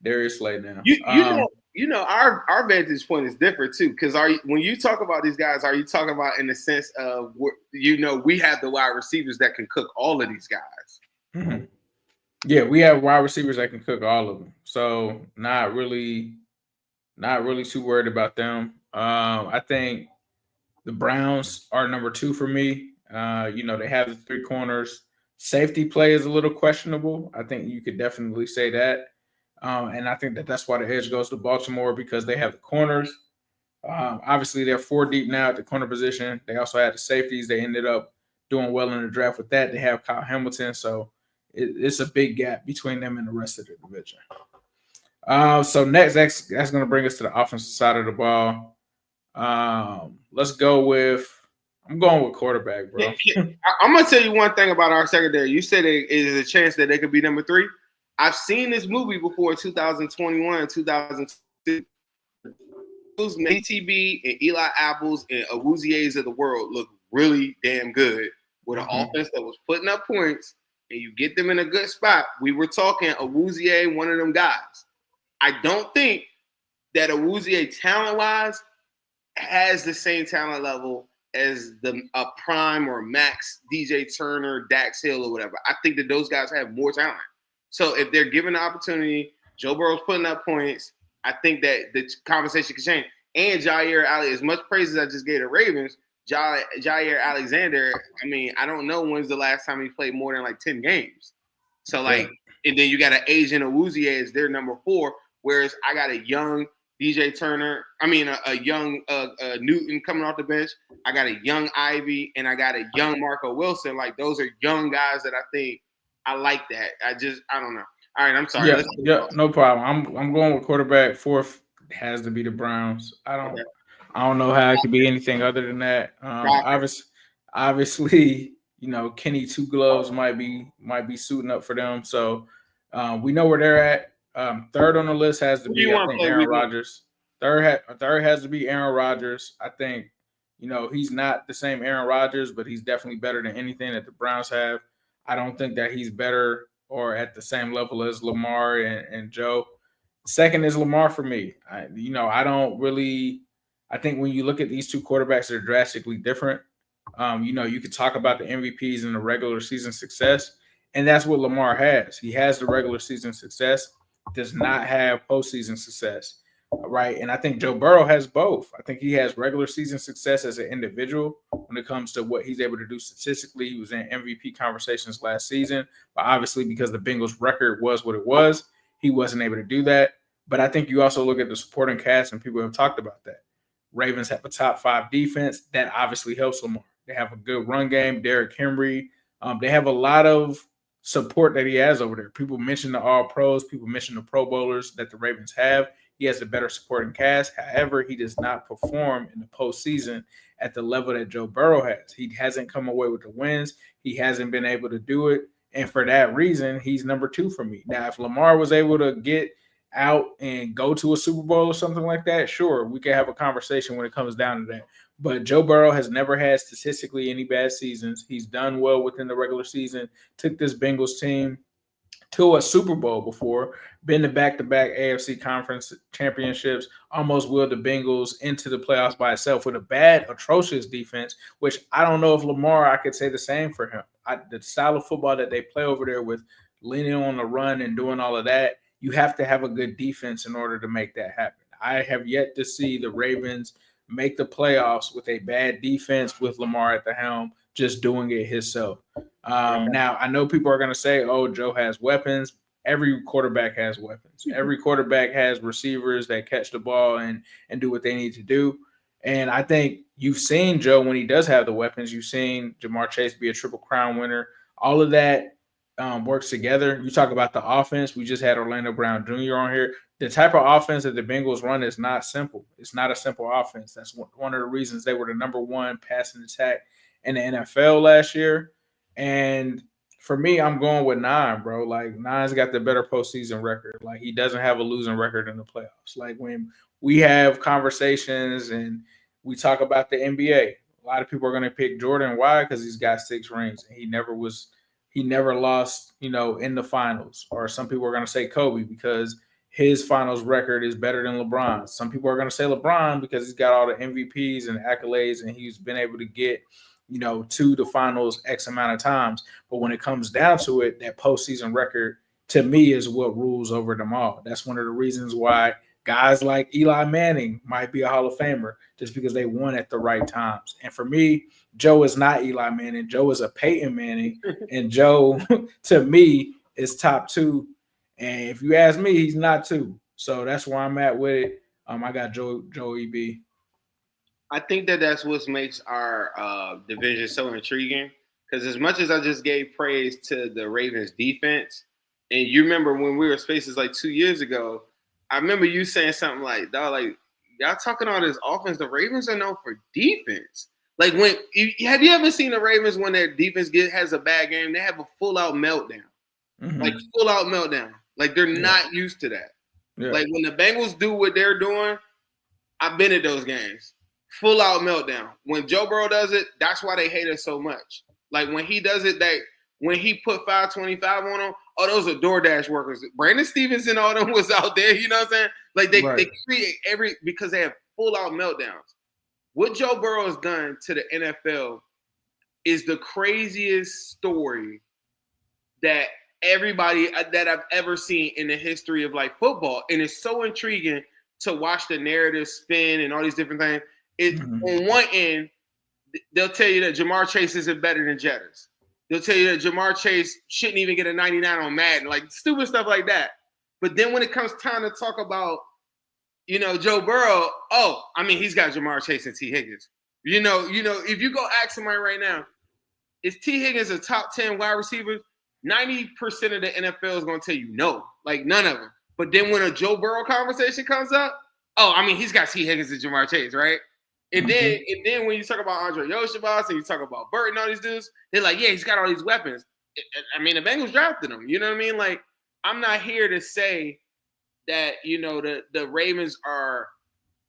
Darius Slay now. You know, our vantage point is different too. Because when you talk about these guys, are you talking about in the sense of we have the wide receivers that can cook all of these guys? Mm-hmm. Yeah, we have wide receivers that can cook all of them. So not really too worried about them. I think the Browns are number 2 for me. They have the 3 corners. Safety play is a little questionable. I think you could definitely say that. And I think that's why the edge goes to Baltimore because they have the corners. Obviously, they're 4 deep now at the corner position. They also had the safeties. They ended up doing well in the draft with that. They have Kyle Hamilton. So it's a big gap between them and the rest of the division. So next, that's going to bring us to the offensive side of the ball. Let's go with – I'm going with quarterback, bro. I'm going to tell you one thing about our secondary. You said there is a chance that they could be number 3. I've seen this movie before, 2021 and 2002. ATB and Eli Apples and Awuzie's of the world look really damn good with an offense that was putting up points, and you get them in a good spot. We were talking Awuzie, one of them guys. I don't think that Awuzie, talent-wise, has the same talent level as a prime or max DJ Turner, Dax Hill, or whatever. I think that those guys have more talent. So if they're given the opportunity, Joe Burrow's putting up points, I think that the conversation can change. And Jair Alexander, as much praise as I just gave the Ravens, Jair Alexander, I mean, I don't know when's the last time he played more than like 10 games. So, and then you got an Asian Awuzie as their number 4, whereas I got a young DJ Turner, a young Newton coming off the bench. I got a young Ivy, and I got a young Marco Wilson. Like, those are young guys that I think I like that. I don't know. All right, I'm sorry. Yeah, no problem. I'm going with quarterback. 4th has to be the Browns. I don't know how it could be anything other than that. Obviously, Kenny Two Gloves might be suiting up for them. So we know where they're at. 3rd on the list has to be, I think, Aaron Rodgers. Third has to be Aaron Rodgers. I think, he's not the same Aaron Rodgers, but he's definitely better than anything that the Browns have. I don't think that he's better or at the same level as Lamar and Joe. 2nd is Lamar for me. I think when you look at these 2 quarterbacks, they're drastically different. You could talk about the MVPs and the regular season success, and that's what Lamar has. He has the regular season success, does not have postseason success. right? And I think Joe Burrow has both. I think he has regular season success as an individual when it comes to what he's able to do statistically. He was in MVP conversations last season, but obviously because the Bengals record was what it was, he wasn't able to do that. But I think you also look at the supporting cast, and people have talked about that. Ravens have a top 5 defense. That obviously helps Lamar. They have a good run game. Derrick Henry. They have a lot of support that he has over there. People mention the All-Pros. People mention the Pro Bowlers that the Ravens have. He has a better supporting cast. However, he does not perform in the postseason at the level that Joe Burrow has. He hasn't come away with the wins. He hasn't been able to do it. And for that reason, he's number 2 for me. Now, if Lamar was able to get out and go to a Super Bowl or something like that, sure, we could have a conversation when it comes down to that. But Joe Burrow has never had statistically any bad seasons. He's done well within the regular season, took this Bengals team to a Super Bowl before, been to back-to-back AFC conference championships, almost willed the Bengals into the playoffs by itself with a bad, atrocious defense, which I don't know if Lamar, I could say the same for him. The style of football that they play over there with leaning on the run and doing all of that, you have to have a good defense in order to make that happen. I have yet to see the Ravens make the playoffs with a bad defense with Lamar at the helm, just doing it himself. Now, I know people are going to say, oh, Joe has weapons. Every quarterback has weapons. Every quarterback has receivers that catch the ball and do what they need to do. And I think you've seen Joe when he does have the weapons. You've seen Jamar Chase be a Triple Crown winner. All of that works together. You talk about the offense. We just had Orlando Brown Jr. on here. The type of offense that the Bengals run is not simple. It's not a simple offense. That's one of the reasons they were the number 1 passing attack in the NFL last year. And for me, I'm going with 9, bro. Like, 9's got the better postseason record. Like, he doesn't have a losing record in the playoffs. Like, when we have conversations and we talk about the NBA, a lot of people are going to pick Jordan. Why? Because he's got 6 rings. And he never lost, in the finals. Or some people are going to say Kobe because his finals record is better than LeBron's. Some people are going to say LeBron because he's got all the MVPs and accolades and he's been able to get, to the finals X amount of times. But when it comes down to it, that postseason record, to me, is what rules over them all. That's one of the reasons why guys like Eli Manning might be a Hall of Famer, just because they won at the right times. And for me, Joe is not Eli Manning. Joe is a Peyton Manning. And Joe, to me, is top 2. And if you ask me, he's not 2. So that's where I'm at with it. I got Joe EB. I think that's what makes our division so intriguing. Because as much as I just gave praise to the Ravens defense, and you remember when we were Spaces like 2 years ago, I remember you saying something like, dog, like, y'all talking all this offense, the Ravens are known for defense. Like, have you ever seen the Ravens when their defense has a bad game, they have a full-out meltdown. Mm-hmm. Like, full-out meltdown. Like, they're not used to that. Yeah. Like, when the Bengals do what they're doing, I've been at those games. Full-out meltdown. When Joe Burrow does it, that's why they hate us so much. Like, when he does it, when he put 525 on them, oh, those are DoorDash workers. Brandon Stevenson, all them was out there, you know what I'm saying? Like, they create because they have full-out meltdowns. What Joe Burrow has done to the NFL is the craziest story that everybody that I've ever seen in the history of, like, football. And it's so intriguing to watch the narrative spin and all these different things. On one end, they'll tell you that Jamar Chase isn't better than Jetters. They'll tell you that Jamar Chase shouldn't even get a 99 on Madden, like stupid stuff like that. But then when it comes time to talk about, Joe Burrow, he's got Jamar Chase and T. Higgins. If you go ask somebody right now, is T. Higgins a top 10 wide receiver? 90% of the NFL is going to tell you no, like none of them. But then when a Joe Burrow conversation comes up, he's got T. Higgins and Jamar Chase, right? And then when you talk about Andre Yoshabas and you talk about Burt and all these dudes, they're like, yeah, he's got all these weapons. I mean, the Bengals drafted him. You know what I mean? Like, I'm not here to say that, the Ravens are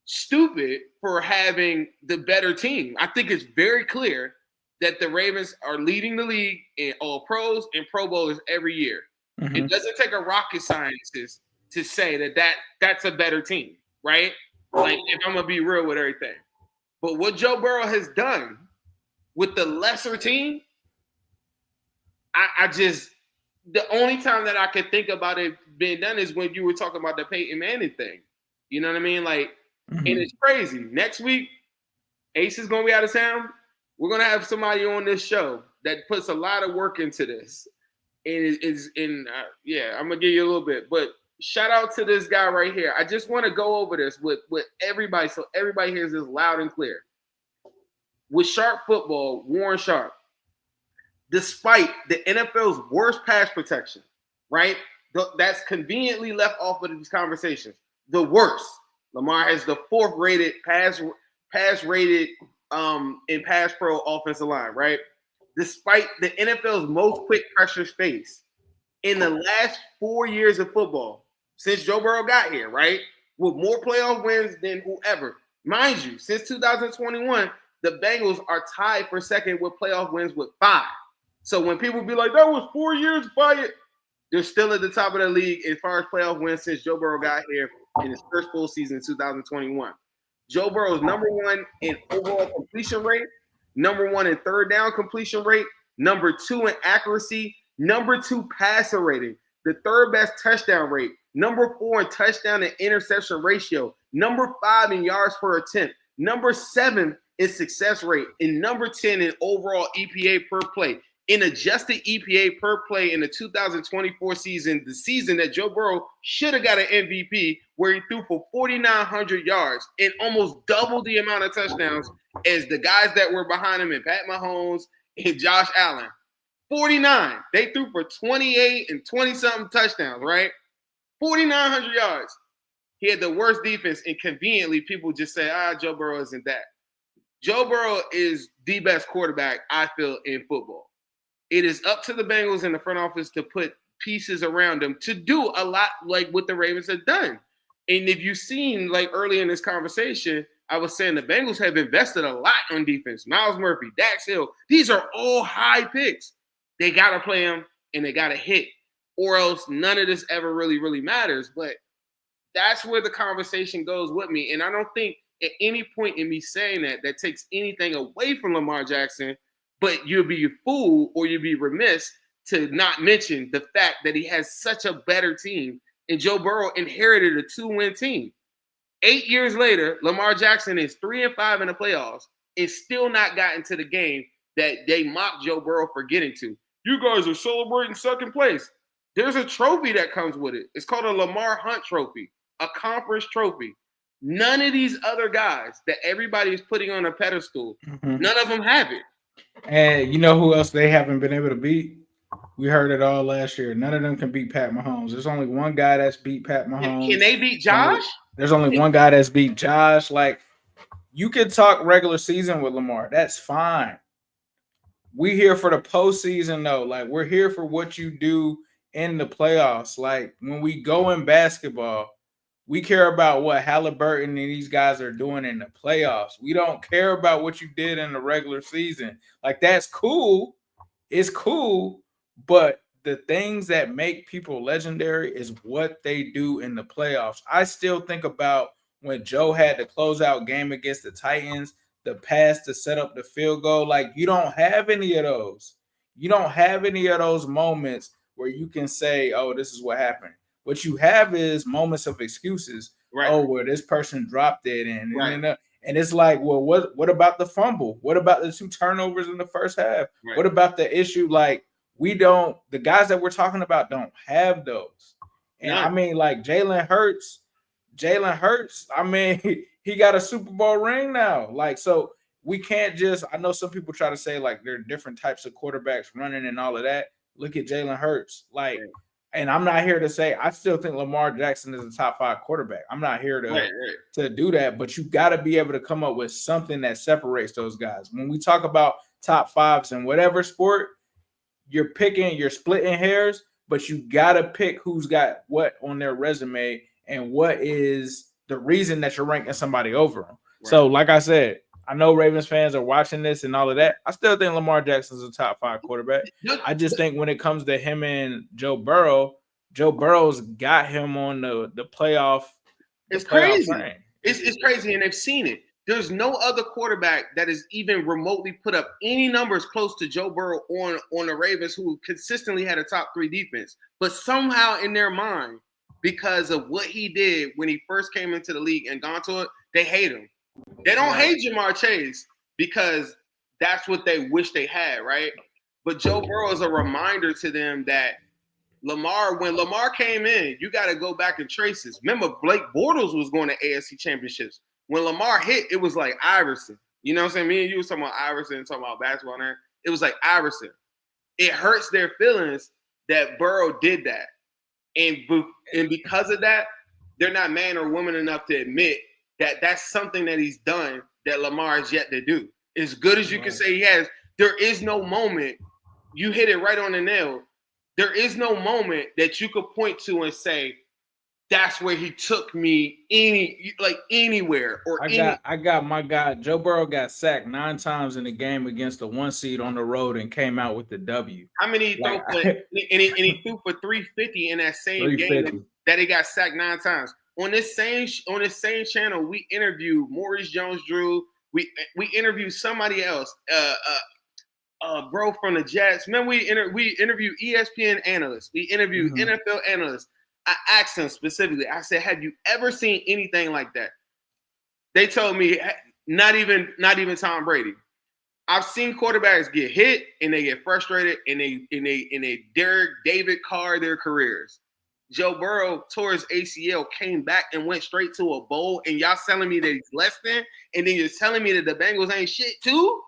stupid for having the better team. I think it's very clear that the Ravens are leading the league in all pros and Pro Bowlers every year. Mm-hmm. It doesn't take a rocket scientist to say that's a better team, right? Like, if I'm going to be real with everything. But what Joe Burrow has done with the lesser team, the only time that I could think about it being done is when you were talking about the Peyton Manning thing. You know what I mean? Like, and it's crazy. Next week, Ace is going to be out of town. We're going to have somebody on this show that puts a lot of work into this. And I'm going to give you a little bit. But shout out to this guy right here. I just want to go over this with everybody so everybody hears this loud and clear. With Sharp Football, Warren Sharp, despite the NFL's worst pass protection, right? That's conveniently left off of these conversations. The worst. Lamar has the 4th rated pass rated in pass pro offensive line, right? Despite the NFL's most quick pressure space in the last 4 years of football since Joe Burrow got here, right? With more playoff wins than whoever. Mind you, since 2021, the Bengals are tied for second with playoff wins with 5. So when people be like, that was 4 years by it, they're still at the top of the league as far as playoff wins since Joe Burrow got here in his first full season in 2021. Joe Burrow is number 1 in overall completion rate, number 1 in third down completion rate, number 2 in accuracy, number 2 passer rating, the 3rd best touchdown rate, number 4 in touchdown and interception ratio, number 5 in yards per attempt, number 7 in success rate, and number 10 in overall EPA per play. In adjusted EPA per play in the 2024 season, the season that Joe Burrow should have got an MVP, where he threw for 4,900 yards and almost double the amount of touchdowns as the guys that were behind him and Pat Mahomes and Josh Allen. 49. They threw for 28 and 20-something touchdowns, right? 4,900 yards. He had the worst defense, and conveniently people just say, Joe Burrow isn't that. Joe Burrow is the best quarterback, I feel, in football. It is up to the Bengals in the front office to put pieces around them to do a lot like what the Ravens have done. And if you've seen, like early in this conversation, I was saying the Bengals have invested a lot on defense. Miles Murphy, Dax Hill, these are all high picks. They got to play them and they got to hit, or else none of this ever really, really matters. But that's where the conversation goes with me. And I don't think at any point in me saying that takes anything away from Lamar Jackson. But you'll be a fool or you'll be remiss to not mention the fact that he has such a better team, and Joe Burrow inherited a 2-win team. 8 years later, Lamar Jackson is 3-5 in the playoffs and still not gotten to the game that they mocked Joe Burrow for getting to. You guys are celebrating second place. There's a trophy that comes with it. It's called a Lamar Hunt trophy, a conference trophy. None of these other guys that everybody is putting on a pedestal, none of them have it. And you know who else they haven't been able to beat? We heard it all last year. None of them can beat Pat Mahomes. There's only one guy that's beat Pat Mahomes. Can they beat Josh? There's only one guy that's beat Josh. Like, you could talk regular season with Lamar. That's fine. We here for the postseason, though. Like, we're here for what you do in the playoffs. Like, when we go in basketball, we care about what Halliburton and these guys are doing in the playoffs. We don't care about what you did in the regular season. Like, that's cool. It's cool. But the things that make people legendary is what they do in the playoffs. I still think about when Joe had the closeout game against the Titans, the pass to set up the field goal. Like, you don't have any of those. You don't have any of those moments where you can say, oh, this is what happened. What you have is moments of excuses. Right. Oh, well, this person dropped it. And it's like, well, what about the fumble? What about the 2 turnovers in the first half? Right. What about the issue? Like, the guys that we're talking about don't have those. And I mean, like Jalen Hurts, I mean, he got a Super Bowl ring now. Like, so we can't I know some people try to say like there are different types of quarterbacks running and all of that. Look at Jalen Hurts. Like, and I'm not here to say I still think Lamar Jackson is a top 5 quarterback. I'm not here to do that, but you got to be able to come up with something that separates those guys. When we talk about top 5s in whatever sport, you're splitting hairs, but you got to pick who's got what on their resume and what is the reason that you're ranking somebody over them. Right. So, like I said, I know Ravens fans are watching this and all of that. I still think Lamar Jackson's a top 5 quarterback. I just think when it comes to him and Joe Burrow's got him on the playoff. It's crazy. It's crazy, and they've seen it. There's no other quarterback that has even remotely put up any numbers close to Joe Burrow on the Ravens, who consistently had a top 3 defense. But somehow in their mind, because of what he did when he first came into the league and gone to it. They hate him. They don't hate Jamar Chase because that's what they wish they had, right? But Joe Burrow is a reminder to them that when Lamar came in, you got to go back and trace this. Remember, Blake Bortles was going to AFC championships. When Lamar hit, it was like Iverson. You know what I'm saying? Me and you was talking about Iverson, talking about basketball there. It was like Iverson. It hurts their feelings that Burrow did that. And because of that, they're not man or woman enough to admit that that's something that he's done that Lamar has yet to do. As good as you can say he has, there is no moment, you hit it right on the nail, there is no moment that you could point to and say, that's where he took me anywhere. I got my guy. Joe Burrow got sacked 9 times in the game against the 1 seed on the road and came out with the W. How many he threw for? And he threw for 350 in that same game that he got sacked 9 times. On this same channel, we interviewed Maurice Jones-Drew. We interviewed somebody else. Bro from the Jets. Remember, we interviewed ESPN analysts. We interviewed NFL analysts. I asked them specifically, I said, have you ever seen anything like that? They told me, not even Tom Brady. I've seen quarterbacks get hit and they get frustrated and they Derek David Carr their careers. Joe Burrow tore his ACL, came back and went straight to a bowl, and y'all telling me that he's less than, and then you're telling me that the Bengals ain't shit too?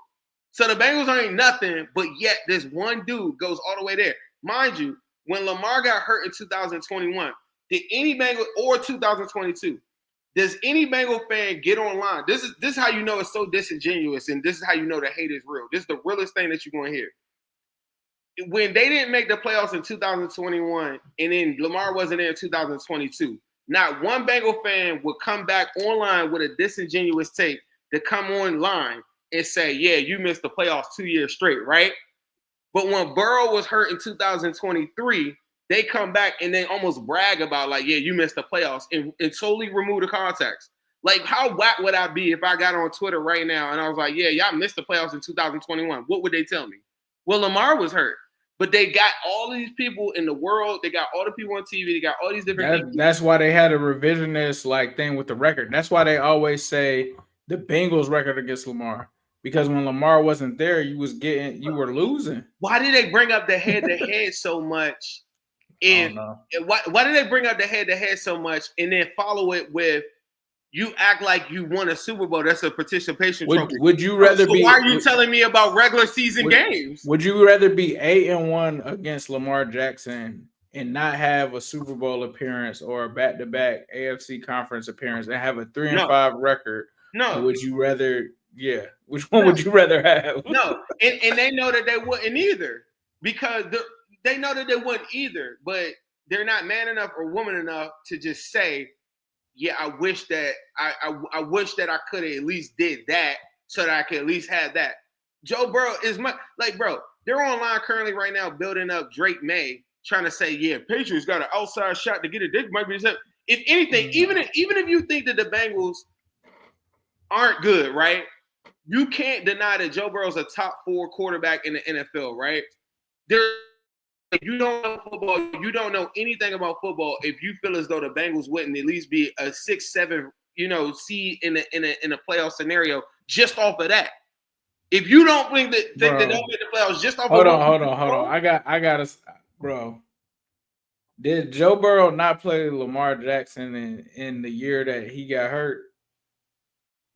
So the Bengals ain't nothing, but yet this one dude goes all the way there. Mind you, when Lamar got hurt in 2021, did any Bengal or 2022, does any Bengal fan get online? This is how you know it's so disingenuous, and this is how you know the hate is real. This is the realest thing that you're going to hear. When they didn't make the playoffs in 2021, and then Lamar wasn't there in 2022, not one Bengal fan would come back online with a disingenuous take to come online and say, yeah, you missed the playoffs 2 years straight, right? But when Burrow was hurt in 2023, they come back and they almost brag about, like, yeah, you missed the playoffs and totally remove the context. Like, how whack would I be if I got on Twitter right now and I was like, yeah, y'all missed the playoffs in 2021? What would they tell me? Well, Lamar was hurt. But they got all these people in the world. They got all the people on TV. They got all these different people. That's why they had a revisionist thing with the record. That's why they always say the Bengals record against Lamar. Because when Lamar wasn't there, you were losing. Why did they bring up the head-to-head so much? And why did they bring up the head-to-head so much and then follow it with, you act like you won a Super Bowl? That's a participation trophy. Would you rather be? Why are you telling me about regular season games? Would you rather be 8-1 against Lamar Jackson and not have a Super Bowl appearance or a back-to-back AFC conference appearance and have a 3-5 record? No. Or would you rather? Yeah. Which one would you rather have? No. And they know that they wouldn't either, because they know that they wouldn't either, but they're not man enough or woman enough to just say, yeah, I wish that I wish that I could have at least did that so that I could at least have that. Joe Burrow is bro, they're online currently right now building up Drake May, trying to say, yeah, Patriots got an outside shot to get it. This might be, if anything, even if you think that the Bengals aren't good, right? You can't deny that Joe Burrow's a top 4 quarterback in the NFL, right? If you don't know football, you don't know anything about football. If you feel as though the Bengals wouldn't at least be a 6-7, seed in a playoff scenario just off of that. If you don't think that they don't make the playoffs just off hold on. I got bro. Did Joe Burrow not play Lamar Jackson in the year that he got hurt?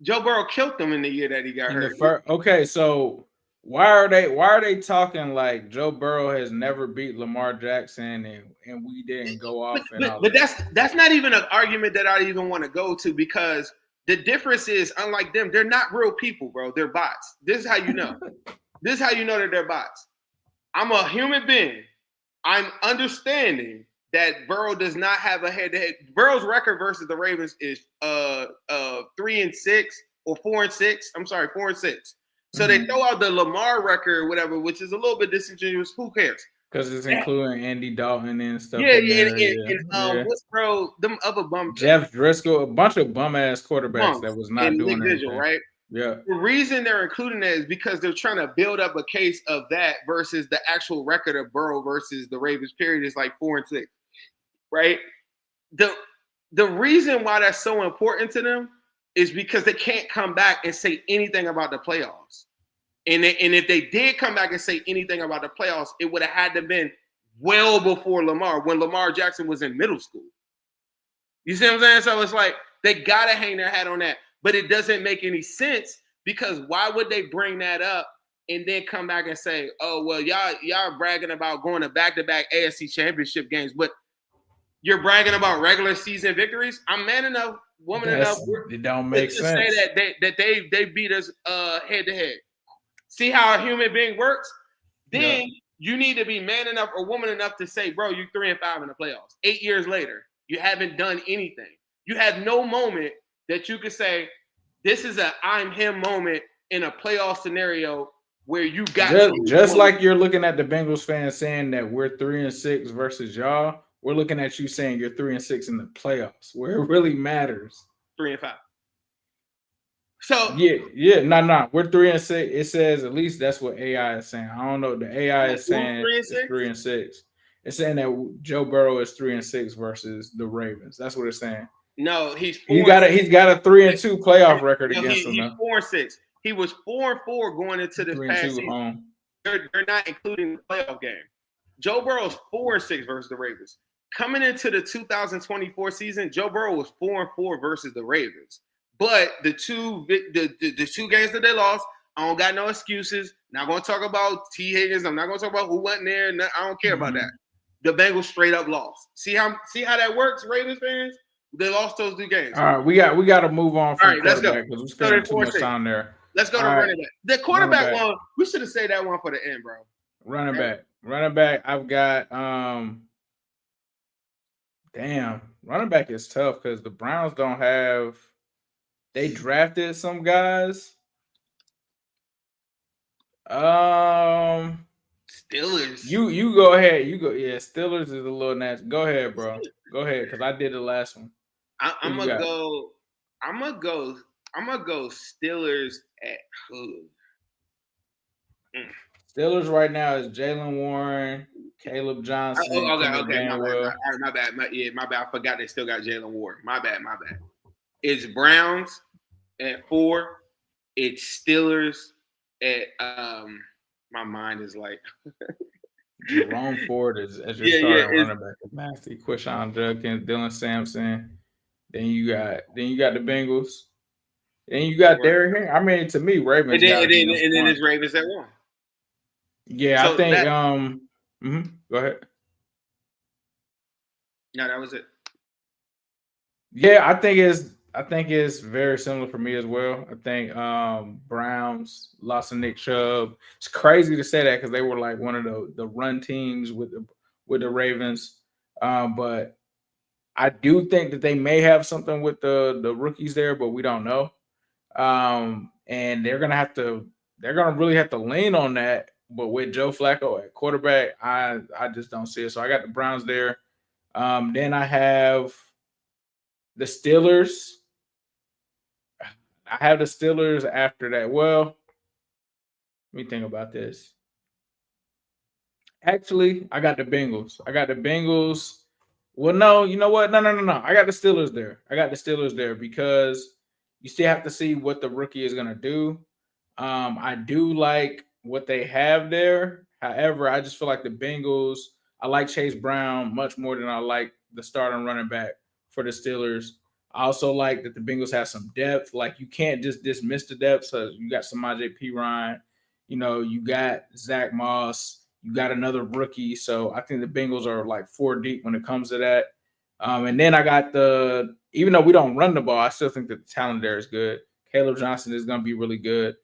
Joe Burrow killed them in the year that he got hurt. Okay, so why are they talking like Joe Burrow has never beat Lamar Jackson and we didn't go off? But that's not even an argument that I even want to go to, because the difference is, unlike them, they're not real people, bro. They're bots. This is how you know. This is how you know that they're bots. I'm a human being. I'm understanding that Burrow does not have a head-to-head. Burrow's record versus the Ravens is 3-6 or 4-6. I'm sorry, 4-6. So they throw out the Lamar record or whatever, which is a little bit disingenuous. Who cares? Because it's including Andy Dalton and stuff. What's bro? Them other bum. Jeff Driscoll, a bunch of bum ass quarterbacks that was not doing anything, right? Yeah. The reason they're including that is because they're trying to build up a case of that versus the actual record of Burrow versus the Ravens. Period is like 4-6, right? the reason why that's so important to them is because they can't come back and say anything about the playoffs. And if they did come back and say anything about the playoffs, it would have had to been well before Lamar, when Lamar Jackson was in middle school. You see what I'm saying? So it's like they got to hang their hat on that. But it doesn't make any sense because why would they bring that up and then come back and say, oh, well, y'all bragging about going to back-to-back AFC championship games, but you're bragging about regular season victories? I'm man enough, woman enough. It don't make sense. To say that they beat us head-to-head. See how a human being works? Then you need to be man enough or woman enough to say, bro, you're 3-5 in the playoffs. 8 years later, you haven't done anything. You have no moment that you could say, this is a I'm him moment in a playoff scenario where you got just like you're looking at the Bengals fans saying that we're 3-6 versus y'all. We're looking at you saying you're 3-6 in the playoffs, where it really matters. 3-5. So no, we're 3-6. It says at least that's what AI is saying. I don't know. The AI is saying 3-6. It's saying that Joe Burrow is 3-6 versus the Ravens. That's what it's saying. No, he's got a 3-2 playoff record against them. He's 4-6. He was 4-4 going into this past season. They're not including the playoff game. Joe Burrow's 4-6 versus the Ravens. Coming into the 2024 season, Joe Burrow was 4-4 versus the Ravens. But the two games that they lost, I don't got no excuses. Not going to talk about T. Higgins. I'm not going to talk about who wasn't there. I don't care about that. The Bengals straight up lost. See how that works, Ravens fans? They lost those 2 games. All right, we got to move on from let's go. Because we're spending too much time there. Let's go to running back. The quarterback one, we should have saved that one for the end, bro. Running back. I've got running back is tough because the Browns don't have. They drafted some guys. Steelers. You go ahead. You go. Yeah, Steelers is a little nasty. Go ahead, bro. Go ahead, because I did the last one. I'm gonna go Steelers at who? Steelers right now is Jalen Warren, Caleb Johnson. Okay. My bad. My bad. I forgot they still got Jalen Warren. My bad. It's Browns at 4. It's Steelers at my mind is like Jerome Ford is as your starting running back. Nasty. Quishon Judkins, Dylan Sampson. Then you got the Bengals. Then you got Derrick Henry. I mean, to me, Ravens. And then it's Ravens at 1. Yeah, so I think go ahead. No, that was it. Yeah, I think it's very similar for me as well. I think Browns lost to Nick Chubb. It's crazy to say that because they were like one of the run teams with the Ravens. But I do think that they may have something with the rookies there, but we don't know. And they're gonna really have to lean on that. But with Joe Flacco at quarterback, I just don't see it. So I got the Browns there. Then I have the Steelers. I have the Steelers after that. Well, let me think about this. Actually, I got the Bengals. Well, no, you know what? No. I got the Steelers there. Because you still have to see what the rookie is going to do. I do like what they have there. However, I just feel like the Bengals, I like Chase Brown much more than I like the starting running back for the Steelers. I also like that the Bengals have some depth. Like, you can't just dismiss the depth. So you got Samaje Perine, you got Zach Moss, you got another rookie. So I think the Bengals are like 4 deep when it comes to that. And then I got even though we don't run the ball, I still think that the talent there is good. Caleb Johnson is going to be really good.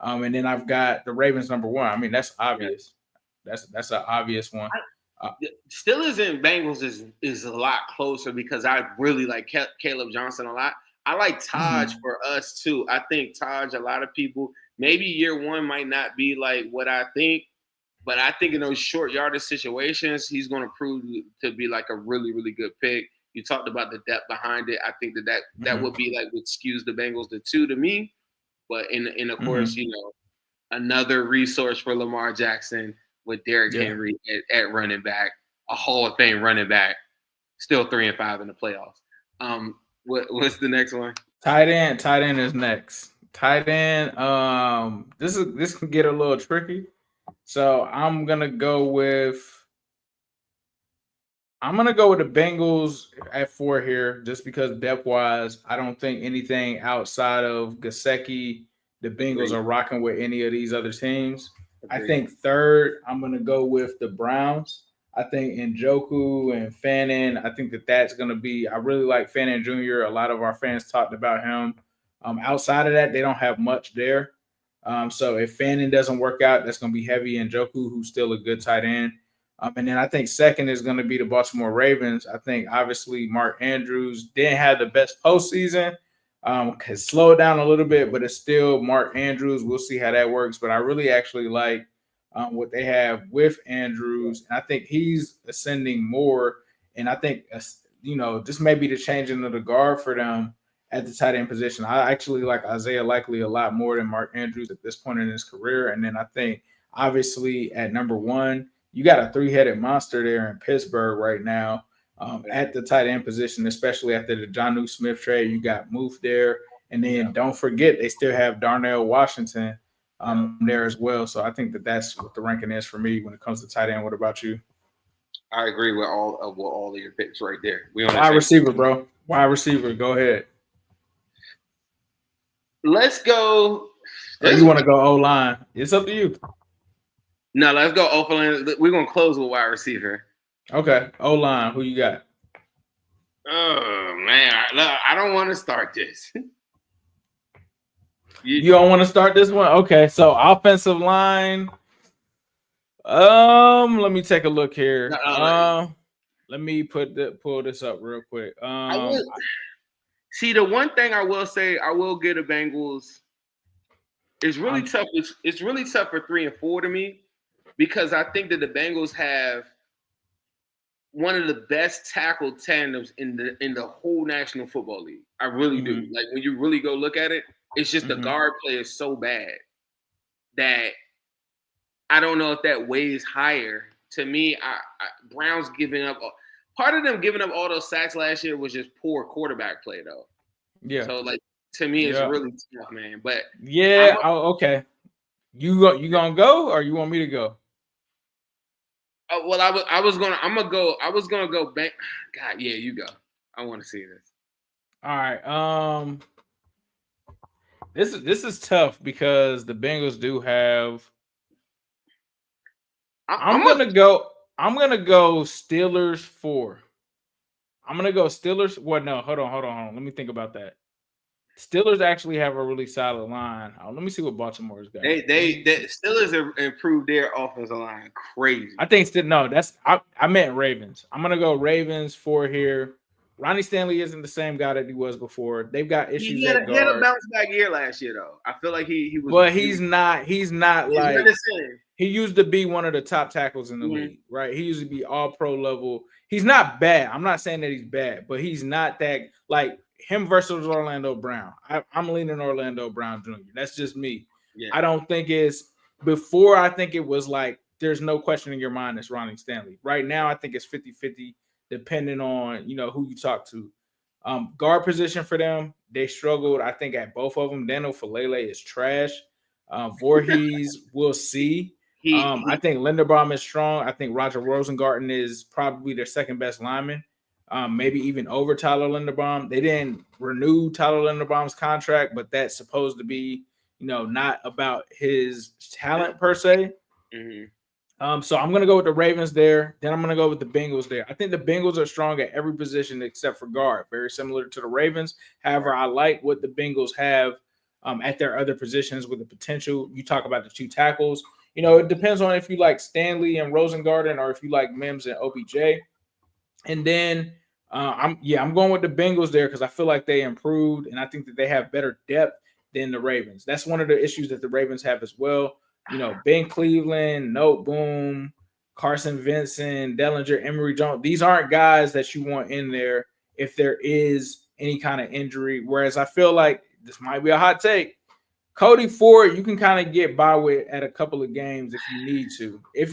And then I've got the Ravens number 1. I mean, that's obvious. That's an obvious one. Steelers and Bengals is a lot closer because I really like Caleb Johnson a lot. I like Taj for us too. I think Taj, a lot of people, maybe year 1 might not be like what I think, but I think in those short yardage situations, he's going to prove to be like a really, really good pick. You talked about the depth behind it. I think that would be like what skews the Bengals the 2 to me. But in of course, another resource for Lamar Jackson with Derrick Henry at running back, a Hall of Fame running back. Still 3-5 in the playoffs. What's the next one? Tight end is next. Tight end. This can get a little tricky. So I'm gonna go with the Bengals at 4 here, just because depth wise, I don't think anything outside of Gesicki, the Bengals are rocking with any of these other teams. I think 3rd, I'm gonna go with the Browns. I think Njoku and Fannin, I think that's going to be – I really like Fannin Jr. A lot of our fans talked about him. Outside of that, they don't have much there. So if Fannin doesn't work out, that's going to be heavy Njoku, who's still a good tight end. And then I think 2nd is going to be the Baltimore Ravens. I think, obviously, Mark Andrews didn't have the best postseason. Has slowed down a little bit, but it's still Mark Andrews. We'll see how that works. But I really actually like what they have with Andrews. And I think he's ascending more. And I think, this may be the changing of the guard for them at the tight end position. I actually like Isaiah Likely a lot more than Mark Andrews at this point in his career. And then I think, obviously, at number 1, you got a 3-headed monster there in Pittsburgh right now at the tight end position, especially after the Jonnu Smith trade. You got Moof there. And then don't forget, they still have Darnell Washington there as well. So I think that's what the ranking is for me when it comes to tight end. What about you? I agree with all of your picks right there. Wide receiver, bro. Wide receiver. Go ahead. Let's go. Or you want to go O-line? It's up to you. No, let's go O-line. We're going to close with wide receiver. Okay. O-line. Who you got? Oh, man. I don't want to start this. You don't want to start this one? Okay. So offensive line. Let me take a look here. Let me pull this up real quick. See, the one thing I will say, I will get the Bengals. It's really tough. It's really tough for 3 and 4 to me, because I think that the Bengals have one of the best tackle tandems in the whole National Football League. I really do. Like, when you really go look at it, it's just the guard play is so bad that I don't know if that weighs higher. To me, Browns giving up. Part of them giving up all those sacks last year was just poor quarterback play, though. Yeah. So, like, to me, it's really tough, man. But yeah, okay. You gonna go, or you want me to go? Well, I was gonna go back. God, yeah, you go. I want to see this. All right. This is tough because the Bengals do have. I'm gonna go Steelers 4. I'm gonna go Steelers. What? No, hold on. Let me think about that. Steelers actually have a really solid line. Let me see what Baltimore's got. They Steelers have improved their offensive line crazy. I think I meant Ravens. I'm gonna go Ravens 4 here. Ronnie Stanley isn't the same guy that he was before. They've got issues. He had a bounce back year last year, though. I feel like he was. Well, he's not like. He used to be one of the top tackles in the league, right? He used to be all pro level. He's not bad. I'm not saying that he's bad, but he's not that, like, him versus Orlando Brown. I'm leaning Orlando Brown Jr. That's just me. Yeah. I don't think it's before. I think it was like there's no question in your mind it's Ronnie Stanley. Right now, I think it's 50-50, depending on who you talk to. Guard position for them, they struggled. I think at both of them. Daniel Falele is trash. Voorhees, we'll see. I think Linderbaum is strong. I think Roger Rosengarten is probably their second best lineman. Maybe even over Tyler Linderbaum. They didn't renew Tyler Linderbaum's contract, but that's supposed to be, not about his talent per se. Mm-hmm. So I'm going to go with the Ravens there. Then I'm going to go with the Bengals there. I think the Bengals are strong at every position except for guard, very similar to the Ravens. However, I like what the Bengals have at their other positions with the potential. You talk about the 2 tackles. It depends on if you like Stanley and Rosengarten or if you like Mims and OBJ. And then I'm going with the Bengals there because I feel like they improved, and I think that they have better depth than the Ravens. That's one of the issues that the Ravens have as well. Ben Cleveland, Note Boom, Carson Vincent, Dellinger, Emory Jones. These aren't guys that you want in there if there is any kind of injury. Whereas I feel like this might be a hot take. Cody Ford, you can kind of get by with at a couple of games if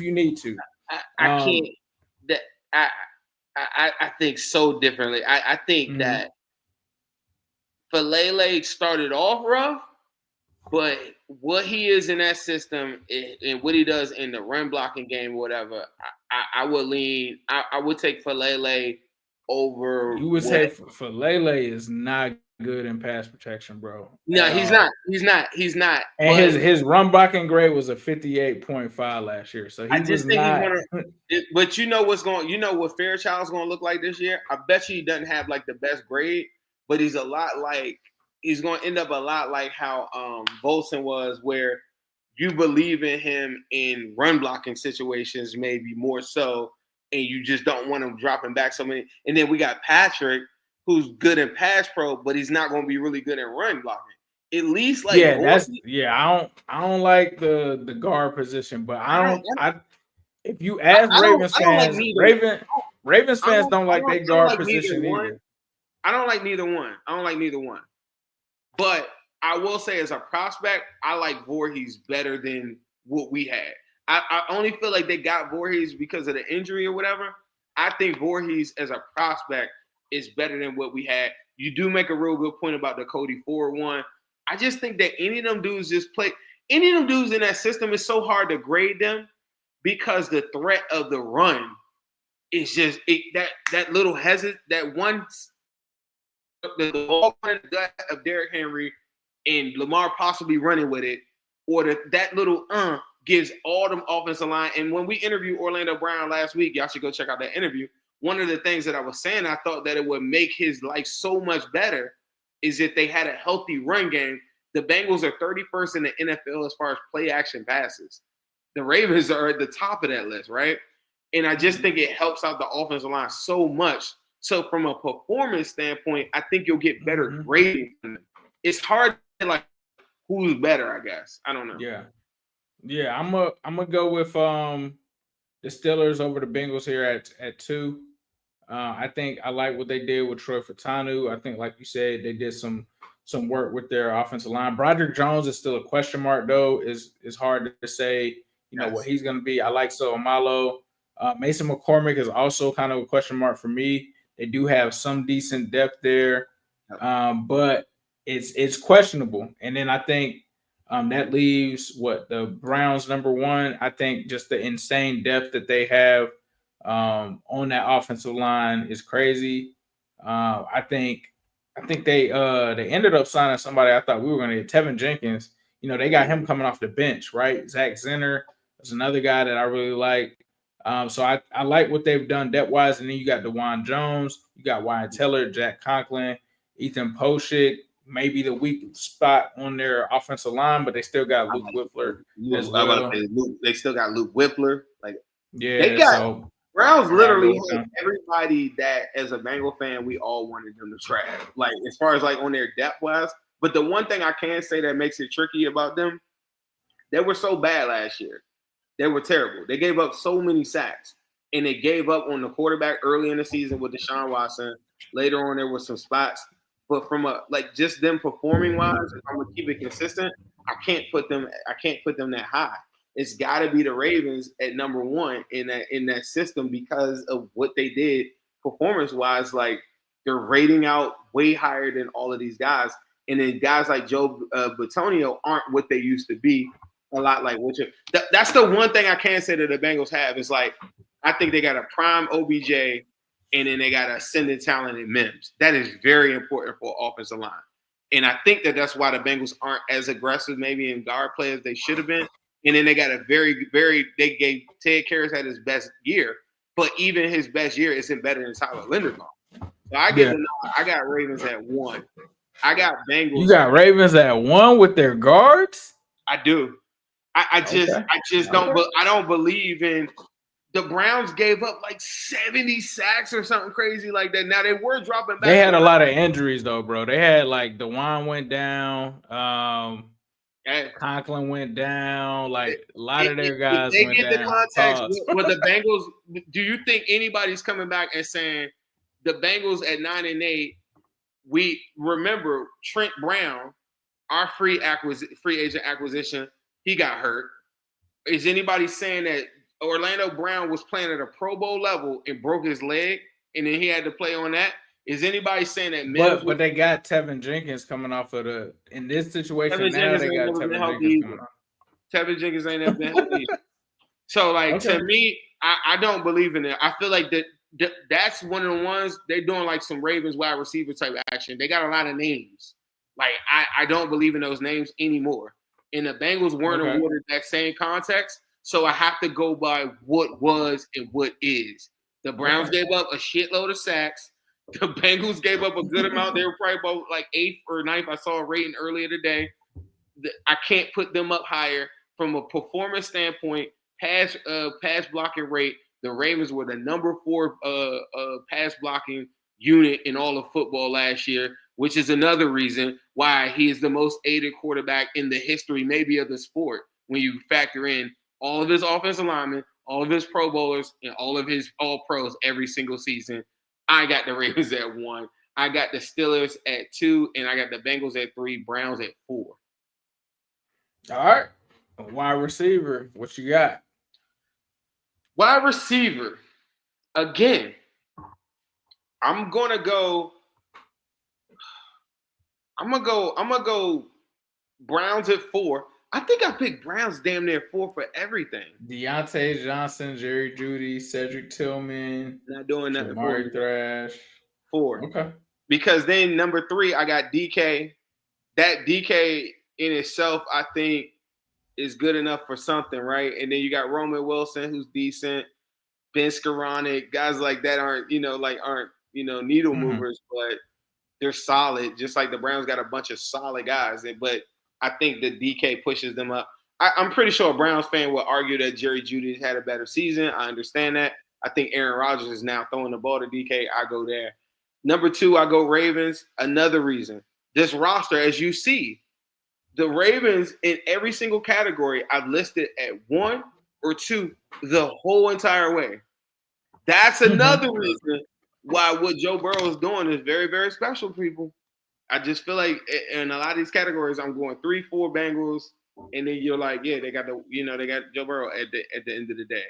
you need to. I I think so differently. I think that Falele started off rough, but what he is in that system and what he does in the run blocking game, whatever, I would lean. I would take Falele over. You would say Falele is not good in pass protection, bro. No, he's not. He's not. And his run blocking grade was a 58.5 last year. So he was not. But you know what's going. You know what Fairchild's going to look like this year. I bet you he doesn't have like the best grade, but he's a lot like. He's going to end up a lot like how Volson was, where you believe in him in run blocking situations, maybe more so, and you just don't want him dropping back so many. And then we got Patrick, who's good in pass pro, but he's not going to be really good in run blocking. At least like I don't like the guard position, but if you ask Ravens fans, Ravens fans don't like their guard position either. I don't like neither one. But I will say, as a prospect, I like Voorhees better than what we had. I only feel like they got Voorhees because of the injury or whatever. I think Voorhees as a prospect is better than what we had. You do make a real good point about the Cody Ford one. I just think that any of them dudes any of them dudes in that system is so hard to grade them because the threat of the run is just that little that one. The ball in the gut of Derrick Henry and Lamar possibly running with it, or that little gives all them offensive line. And when we interviewed Orlando Brown last week, y'all should go check out that interview. One of the things that I was saying, I thought that it would make his life so much better is if they had a healthy run game. The Bengals are 31st in the NFL as far as play action passes. The Ravens are at the top of that list, right? And I just think it helps out the offensive line so much. So from a performance standpoint, I think you'll get better grading. It's hard to like who's better, I guess. I don't know. Yeah. I'm gonna go with the Steelers over the Bengals here at 2. I think I like what they did with Troy Fautanu. I think, like you said, they did some work with their offensive line. Broderick Jones is still a question mark, though. Is hard to say, what he's gonna be. I like Amalo. Mason McCormick is also kind of a question mark for me. They do have some decent depth there, but it's questionable. And then I think that leaves the Browns number 1. I think just the insane depth that they have on that offensive line is crazy. I think they ended up signing somebody. I thought we were going to get Tevin Jenkins. They got him coming off the bench, right? Zach Zenner is another guy that I really like. So I like what they've done depth-wise. And then you got DeJuan Jones, you got Wyatt Teller, Jack Conklin, Ethan Poshik, maybe the weak spot on their offensive line, but they still got Luke Whippler as well. They still got Luke Whippler. They got Browns literally have everybody that, as a Bengal fan, we all wanted them to draft. As far as on their depth-wise. But the one thing I can say that makes it tricky about them, they were so bad last year. They were terrible. They gave up so many sacks, and they gave up on the quarterback early in the season with Deshaun Watson. Later on, there were some spots, but from just them performing wise, if I'm gonna keep it consistent, I can't put them that high. It's got to be the Ravens at number 1 in that system because of what they did performance wise. They're rating out way higher than all of these guys, and then guys like Joe Bitonio aren't what they used to be. A lot like what that's the one thing I can say that the Bengals have is I think they got a prime OBJ and then they got ascending talent in Mims. That is very important for offensive line. And I think that's why the Bengals aren't as aggressive maybe in guard play as they should have been. And then they got a they gave Ted Karras at his best year, but even his best year isn't better than Tyler Linderbaum. So I got Ravens at 1. I got Bengals. You got Ravens at 1 with their guards? I do. I just don't believe in the Browns gave up 70 sacks or something crazy like that. Now they were dropping back. They had a lot of injuries though, bro. They had DeJuan went down, Conklin went down, a lot of their guys they went get down. The context with the Bengals. Do you think anybody's coming back and saying the Bengals at 9-8? We remember Trent Brown, our free agent acquisition. He got hurt. Is anybody saying that Orlando Brown was playing at a Pro Bowl level and broke his leg and then he had to play on that. Is anybody saying that Mims? But they got Tevin Jenkins coming off of in this situation Tevin now. Jenkins They got Tevin Jenkins coming off. Tevin Jenkins ain't never been healthy. So like to me, I don't believe in it. I feel like that's one of the ones they're doing like some Ravens wide receiver type action. They got a lot of names. Like I don't believe in those names anymore. And the Bengals weren't awarded that same context. So I have to go by what was and what is. The Browns gave up a shitload of sacks. The Bengals gave up a good amount. They were probably about like 8th or 9th. I saw a rating earlier today. I can't put them up higher from a performance standpoint. Pass blocking rate. The Ravens were the number 4 pass blocking unit in all of football last year, which is another reason why he is the most aided quarterback in the history, maybe, of the sport. When you factor in all of his offensive linemen, all of his Pro Bowlers, and all of his All Pros every single season. I got the Ravens at 1. I got the Steelers at 2, and I got the Bengals at 3, Browns at 4. All right. Wide receiver, what you got? Wide receiver. Again, I'm gonna go Browns at 4. I think I picked Browns damn near 4 for everything. Deontay Johnson, Jerry Jeudy, Cedric Tillman. Not doing nothing. Jamari Thrash. 4. Okay. Because then number 3, I got DK. That DK in itself, I think, is good enough for something, right? And then you got Roman Wilson, who's decent. Ben Skoranek, guys like that aren't needle movers, but they're solid. Just like the Browns got a bunch of solid guys, but I think the DK pushes them up. I'm pretty sure a Browns fan will argue that Jerry Jeudy has had a better season. I understand that. I think Aaron Rodgers is now throwing the ball to DK. I go there. Number 2, I go Ravens. Another reason. This roster, as you see, the Ravens in every single category I've listed at 1 or 2 the whole entire way. That's another reason why what Joe Burrow is doing is very, very special, people. I just feel like in a lot of these categories, I'm going 3, 4 Bengals, and then you're like, yeah, they got Joe Burrow at the end of the day.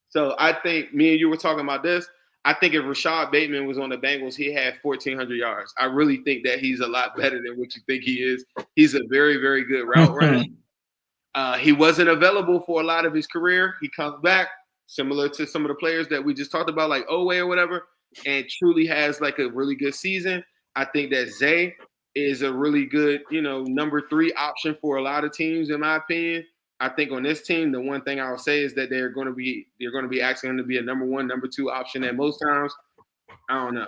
So I think me and you were talking about this. I think if Rashad Bateman was on the Bengals, he had 1,400 yards. I really think that he's a lot better than what you think he is. He's a very, very good route runner. He wasn't available for a lot of his career. He comes back, similar to some of the players that we just talked about, like Oweh or whatever, and truly has like a really good season. I think that Zay is a really good, number 3 option for a lot of teams, in my opinion. I think on this team, the one thing I'll say is that they're going to be asking him to be a number 1, number 2 option at most times. I don't know.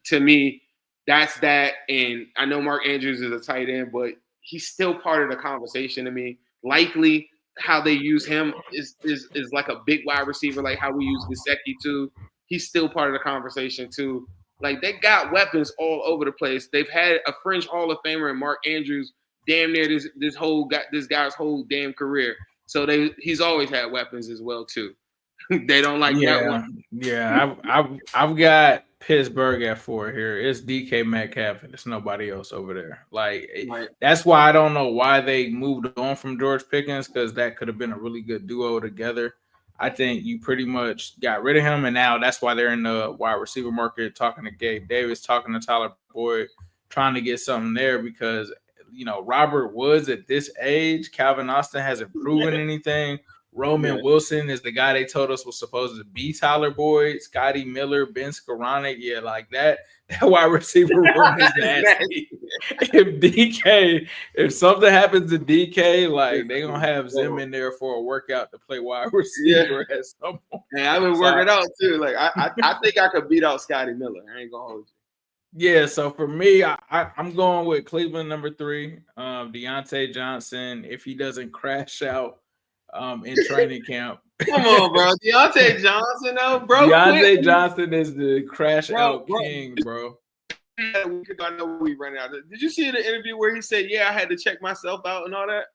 To me, that's that. And I know Mark Andrews is a tight end, but he's still part of the conversation to me. Likely how they use him is like a big wide receiver, like how we use Gesicki too. He's still part of the conversation too. Like, they got weapons all over the place. They've had a fringe Hall of Famer in Mark Andrews damn near this guy's whole damn career. So he's always had weapons as well too. They don't like that one. Yeah, I've got Pittsburgh at 4 here. It's DK Metcalf and it's nobody else over there. Like, that's why I don't know why they moved on from George Pickens, because that could have been a really good duo together. I think you pretty much got rid of him, and now that's why they're in the wide receiver market, talking to Gabe Davis, talking to Tyler Boyd, trying to get something there, because Robert Woods at this age, Calvin Austin hasn't proven anything. Roman Wilson is the guy they told us was supposed to be Tyler Boyd, Scotty Miller, Ben Skoranek. Yeah, like that wide receiver room is nasty. If something happens to DK, like, they're going to have Zim in there for a workout to play wide receiver at some point. Yeah, I've been working out too. Like, I think I could beat out Scotty Miller. I ain't going to hold you. Yeah, so for me, I'm going with Cleveland number 3, Deontay Johnson, if he doesn't crash out in training camp. Come on, bro. Deontay Johnson, though, bro. Deontay Johnson is the crash out king, bro. I know we ran out. Did you see the interview where he said, "Yeah, I had to check myself out and all that"?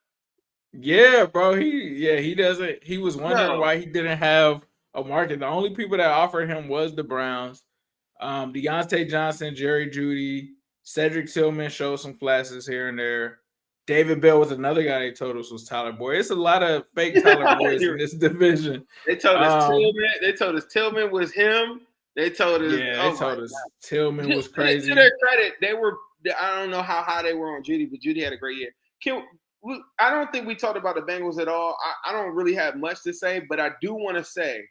Yeah, bro. He doesn't. He was wondering why he didn't have a market. The only people that offered him was the Browns. Deontay Johnson, Jerry Jeudy, Cedric Tillman showed some flashes here and there. David Bell was another guy they told us was Tyler Boyd. It's a lot of fake Tyler Boyds in this division. They told us Tillman was him. They told us. Yeah, they told us Tillman was crazy. To their credit, they were. I don't know how high they were on Judy, but Judy had a great year. I don't think we talked about the Bengals at all. I don't really have much to say, but I do want to say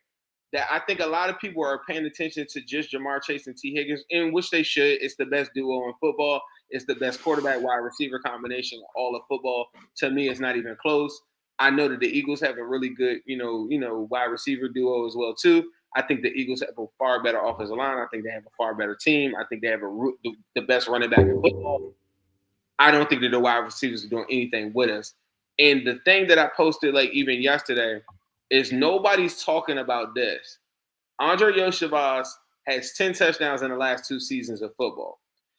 that I think a lot of people are paying attention to just Jamar Chase and T. Higgins, in which they should. It's the best duo in football. It's the best quarterback wide receiver combination of all of football. To me, it's not even close. I know that the Eagles have a really good, wide receiver duo as well too. I think the Eagles have a far better offensive line. I think they have a far better team. I think they have the best running back in football. I don't think that the wide receivers are doing anything with us. And the thing that I posted, like even yesterday, is nobody's talking about this. Andre Yoshivas has 10 touchdowns in the last 2 seasons of football.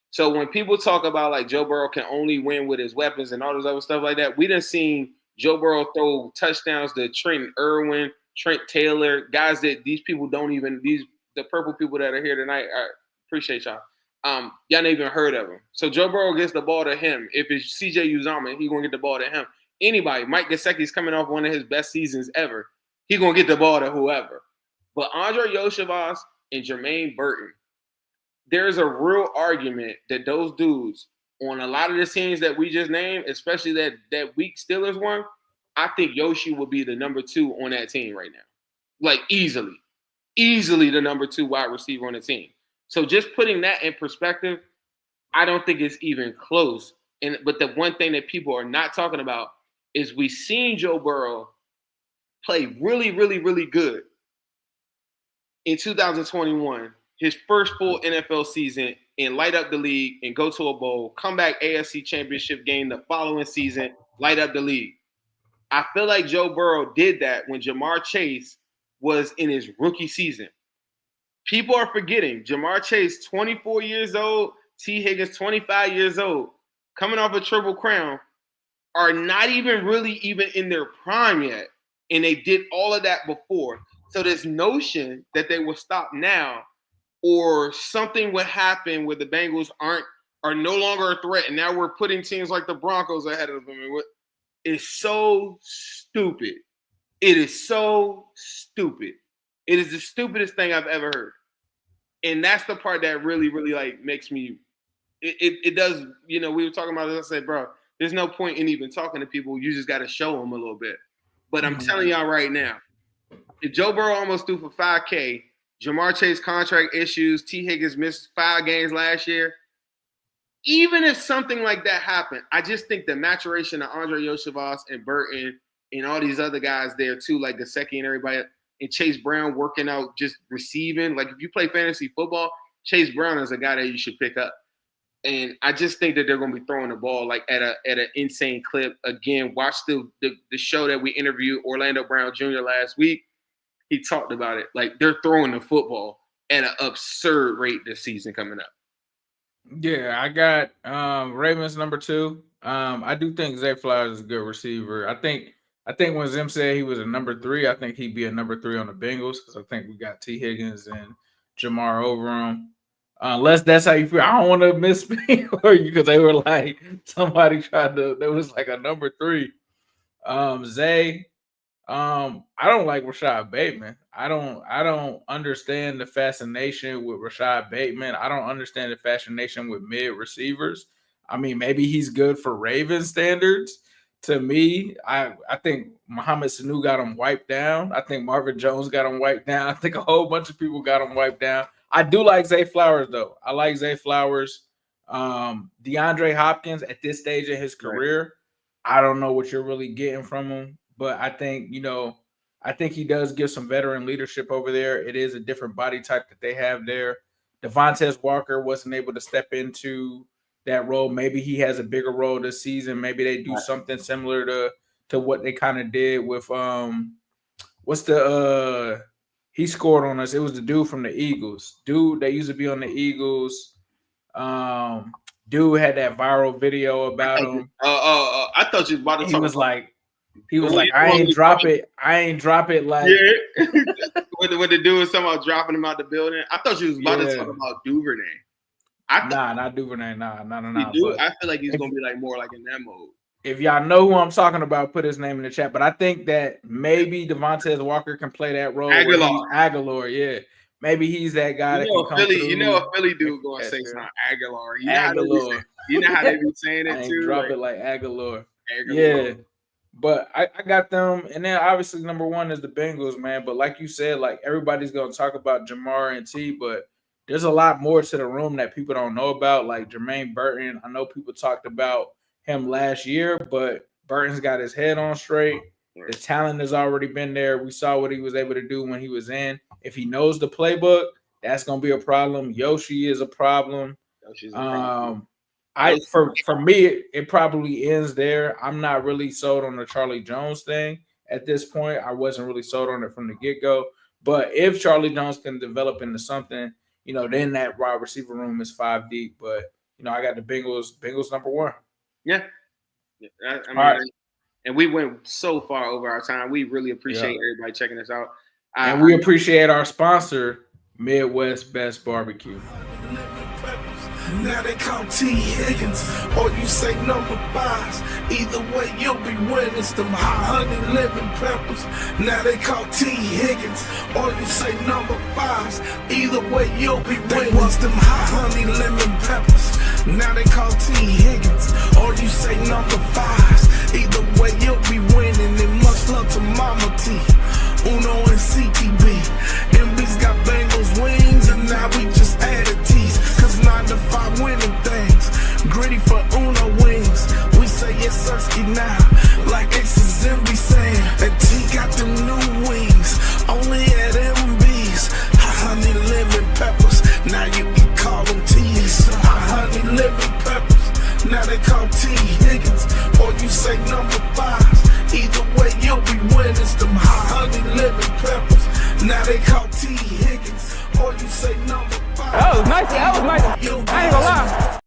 So when people talk about like Joe Burrow can only win with his weapons and all this other stuff like that, we done seen Joe Burrow throw touchdowns to Trent Irwin, Trent Taylor, guys that these people don't even, the purple people that are here tonight, I appreciate y'all. Y'all never even heard of him. So Joe Burrow gets the ball to him. If it's CJ Uzomah, he's going to get the ball to him. Anybody, Mike Gesicki's coming off one of his best seasons ever. He's going to get the ball to whoever. But Andre Yoshivas and Jermaine Burton, there's a real argument that those dudes on a lot of the teams that we just named, especially that weak Steelers one, I think Yoshi will be the number 2 on that team right now. Like easily the number 2 wide receiver on the team. So just putting that in perspective, I don't think it's even close. But the one thing that people are not talking about is we've seen Joe Burrow play really, really, really good in 2021, his first full NFL season, and light up the league and go to a bowl, come back AFC Championship game the following season, light up the league. I feel like Joe Burrow did that when Jamar Chase was in his rookie season. People are forgetting Jamar Chase, 24 years old, T. Higgins, 25 years old, coming off a Triple Crown, are not even really even in their prime yet. And they did all of that before. So this notion that they will stop now or something would happen where the Bengals are no longer a threat and now we're putting teams like the Broncos ahead of them is so stupid. It is so stupid. It is the stupidest thing I've ever heard. And that's the part that really, really like makes me it does, we were talking about this. I said, bro, there's no point in even talking to people. You just got to show them a little bit. But I'm telling y'all right now, if Joe Burrow almost threw for $5K, Jamar Chase contract issues, T. Higgins missed 5 games last year. Even if something like that happened, I just think the maturation of Andre Yoshivas and Burton and all these other guys there too, like Gesicki and everybody, and Chase Brown working out, just receiving. Like if you play fantasy football, Chase Brown is a guy that you should pick up. And I just think that they're going to be throwing the ball like at an insane clip. Again, watch the show that we interviewed Orlando Brown Jr. last week. He talked about it. Like they're throwing the football at an absurd rate this season coming up. Yeah, I got Ravens number 2. I do think Zay Flowers is a good receiver. I think when Zim said he was a number 3, I think he'd be a number 3 on the Bengals because I think we got T. Higgins and Jamar over him. Unless that's how you feel. I don't want to misspeak for you because they were like somebody there was like a number 3. Zay. I don't like Rashad Bateman. I don't understand the fascination with Rashad Bateman. I don't understand the fascination with mid receivers. I mean, maybe he's good for Ravens standards. To me, I think Mohamed Sanu got him wiped down. I think Marvin Jones got him wiped down. I think a whole bunch of people got him wiped down. I do like Zay Flowers, though. I like Zay Flowers. DeAndre Hopkins, at this stage in his career, I don't know what you're really getting from him. But I think, I think he does give some veteran leadership over there. It is a different body type that they have there. Devontae Walker wasn't able to step into that role. Maybe he has a bigger role this season. Maybe they do something similar to what they kind of did with he scored on us. It was the dude from the Eagles. Dude, they used to be on the Eagles. Dude had that viral video about him. I thought you was about to talk. He was like, I ain't drop it like. Yeah. When the dude was talking about dropping him out the building, I thought you was about to talk about Duvernay. Not Duvernay. Nah. I feel like he's going to be like more like in that mode. If y'all know who I'm talking about, put his name in the chat. But I think that maybe Devontae Walker can play that role. Aguilar, yeah. maybe he's that guy that can come through. You know a Philly dude gonna say something Aguilar. You know how they be saying it too. Drop it like Aguilar. Yeah. But I got them, and then obviously number one is the Bengals, man. But like you said, like everybody's gonna talk about Jamar and T, but there's a lot more to the room that people don't know about, like Jermaine Burton. I know people talked about him last year, but Burton's got his head on straight. The talent has already been there. We saw what he was able to do when he was in. If he knows the playbook, that's gonna be a problem. Yoshi is a problem. For me, it probably ends there. I'm not really sold on the Charlie Jones thing at this point. I wasn't really sold on it from the get-go. But if Charlie Jones can develop into something, then that wide receiver room is 5 deep. But I got the Bengals number one. Yeah. I mean, and we went so far over our time. We really appreciate everybody checking us out. And we appreciate our sponsor, Midwest Best Barbecue. Now they call T. Higgins, or you say number 5s. Either way, you'll be winning. It's them hot honey lemon peppers. Now they call T. Higgins, or you say number 5s. Either way, you'll be winning. They was them hot honey lemon peppers. Now they call T. Higgins, or you say number 5s. Either way, you'll be winning. And much love to Mama T, Uno and CTB. MB's got Bengals wings, and now we just added T's. 9 to 5 winning things. Gritty for Uno wings. We say yes, Sirski now. Like Aces and be saying that T got them new wings. Only at MB's. Hot honey lemon peppers. Now you can call them T's. Hot honey lemon peppers. Now they call T. Higgins. Or you say number 5s. Either way, you'll be winning. It's them hot honey lemon peppers. Now they call T. Higgins. Or you say number 5. That was nice. I ain't gonna lie.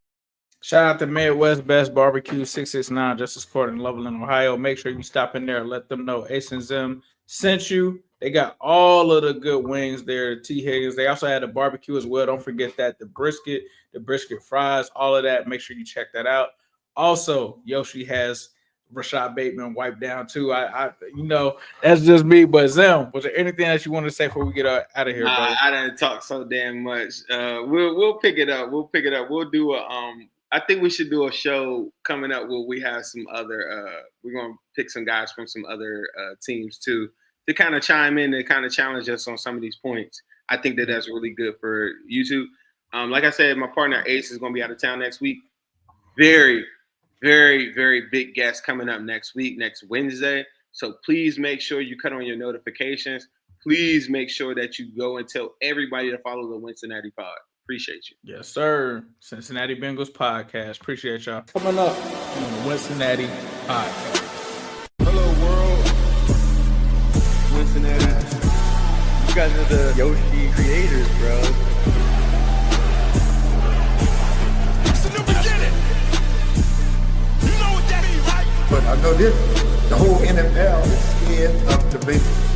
Shout out to Midwest Best Barbecue, 669 Justice Court in Loveland, Ohio. Make sure you stop in there and let them know Ace and Zim sent you. They got all of the good wings there, T. Higgins. They also had a barbecue as well. Don't forget that. The brisket fries, all of that. Make sure you check that out. Also, Yoshi has Rashad Bateman wiped down too. I that's just me. But Zim, was there anything that you want to say before we get out of here, bro? I didn't talk so damn much. We'll pick it up. We'll do I think we should do a show coming up where we have some other. We're gonna pick some guys from some other teams too to kind of chime in and kind of challenge us on some of these points. I think that's really good for YouTube. Like I said, my partner Ace is gonna be out of town next week. Very, very, very big guest coming up next week, next Wednesday. So please make sure you cut on your notifications. Please make sure that you go and tell everybody to follow the Wincinnati Pod. Appreciate you. Yes, sir. Cincinnati Bengals podcast. Appreciate y'all. Coming up on the Wincinnati Podcast. Hello, world. Wincinnati. You guys are the Yoshi creators, bro. It's a new beginning. You know what that means, right? But I know this, the whole NFL is scared of the Bengals.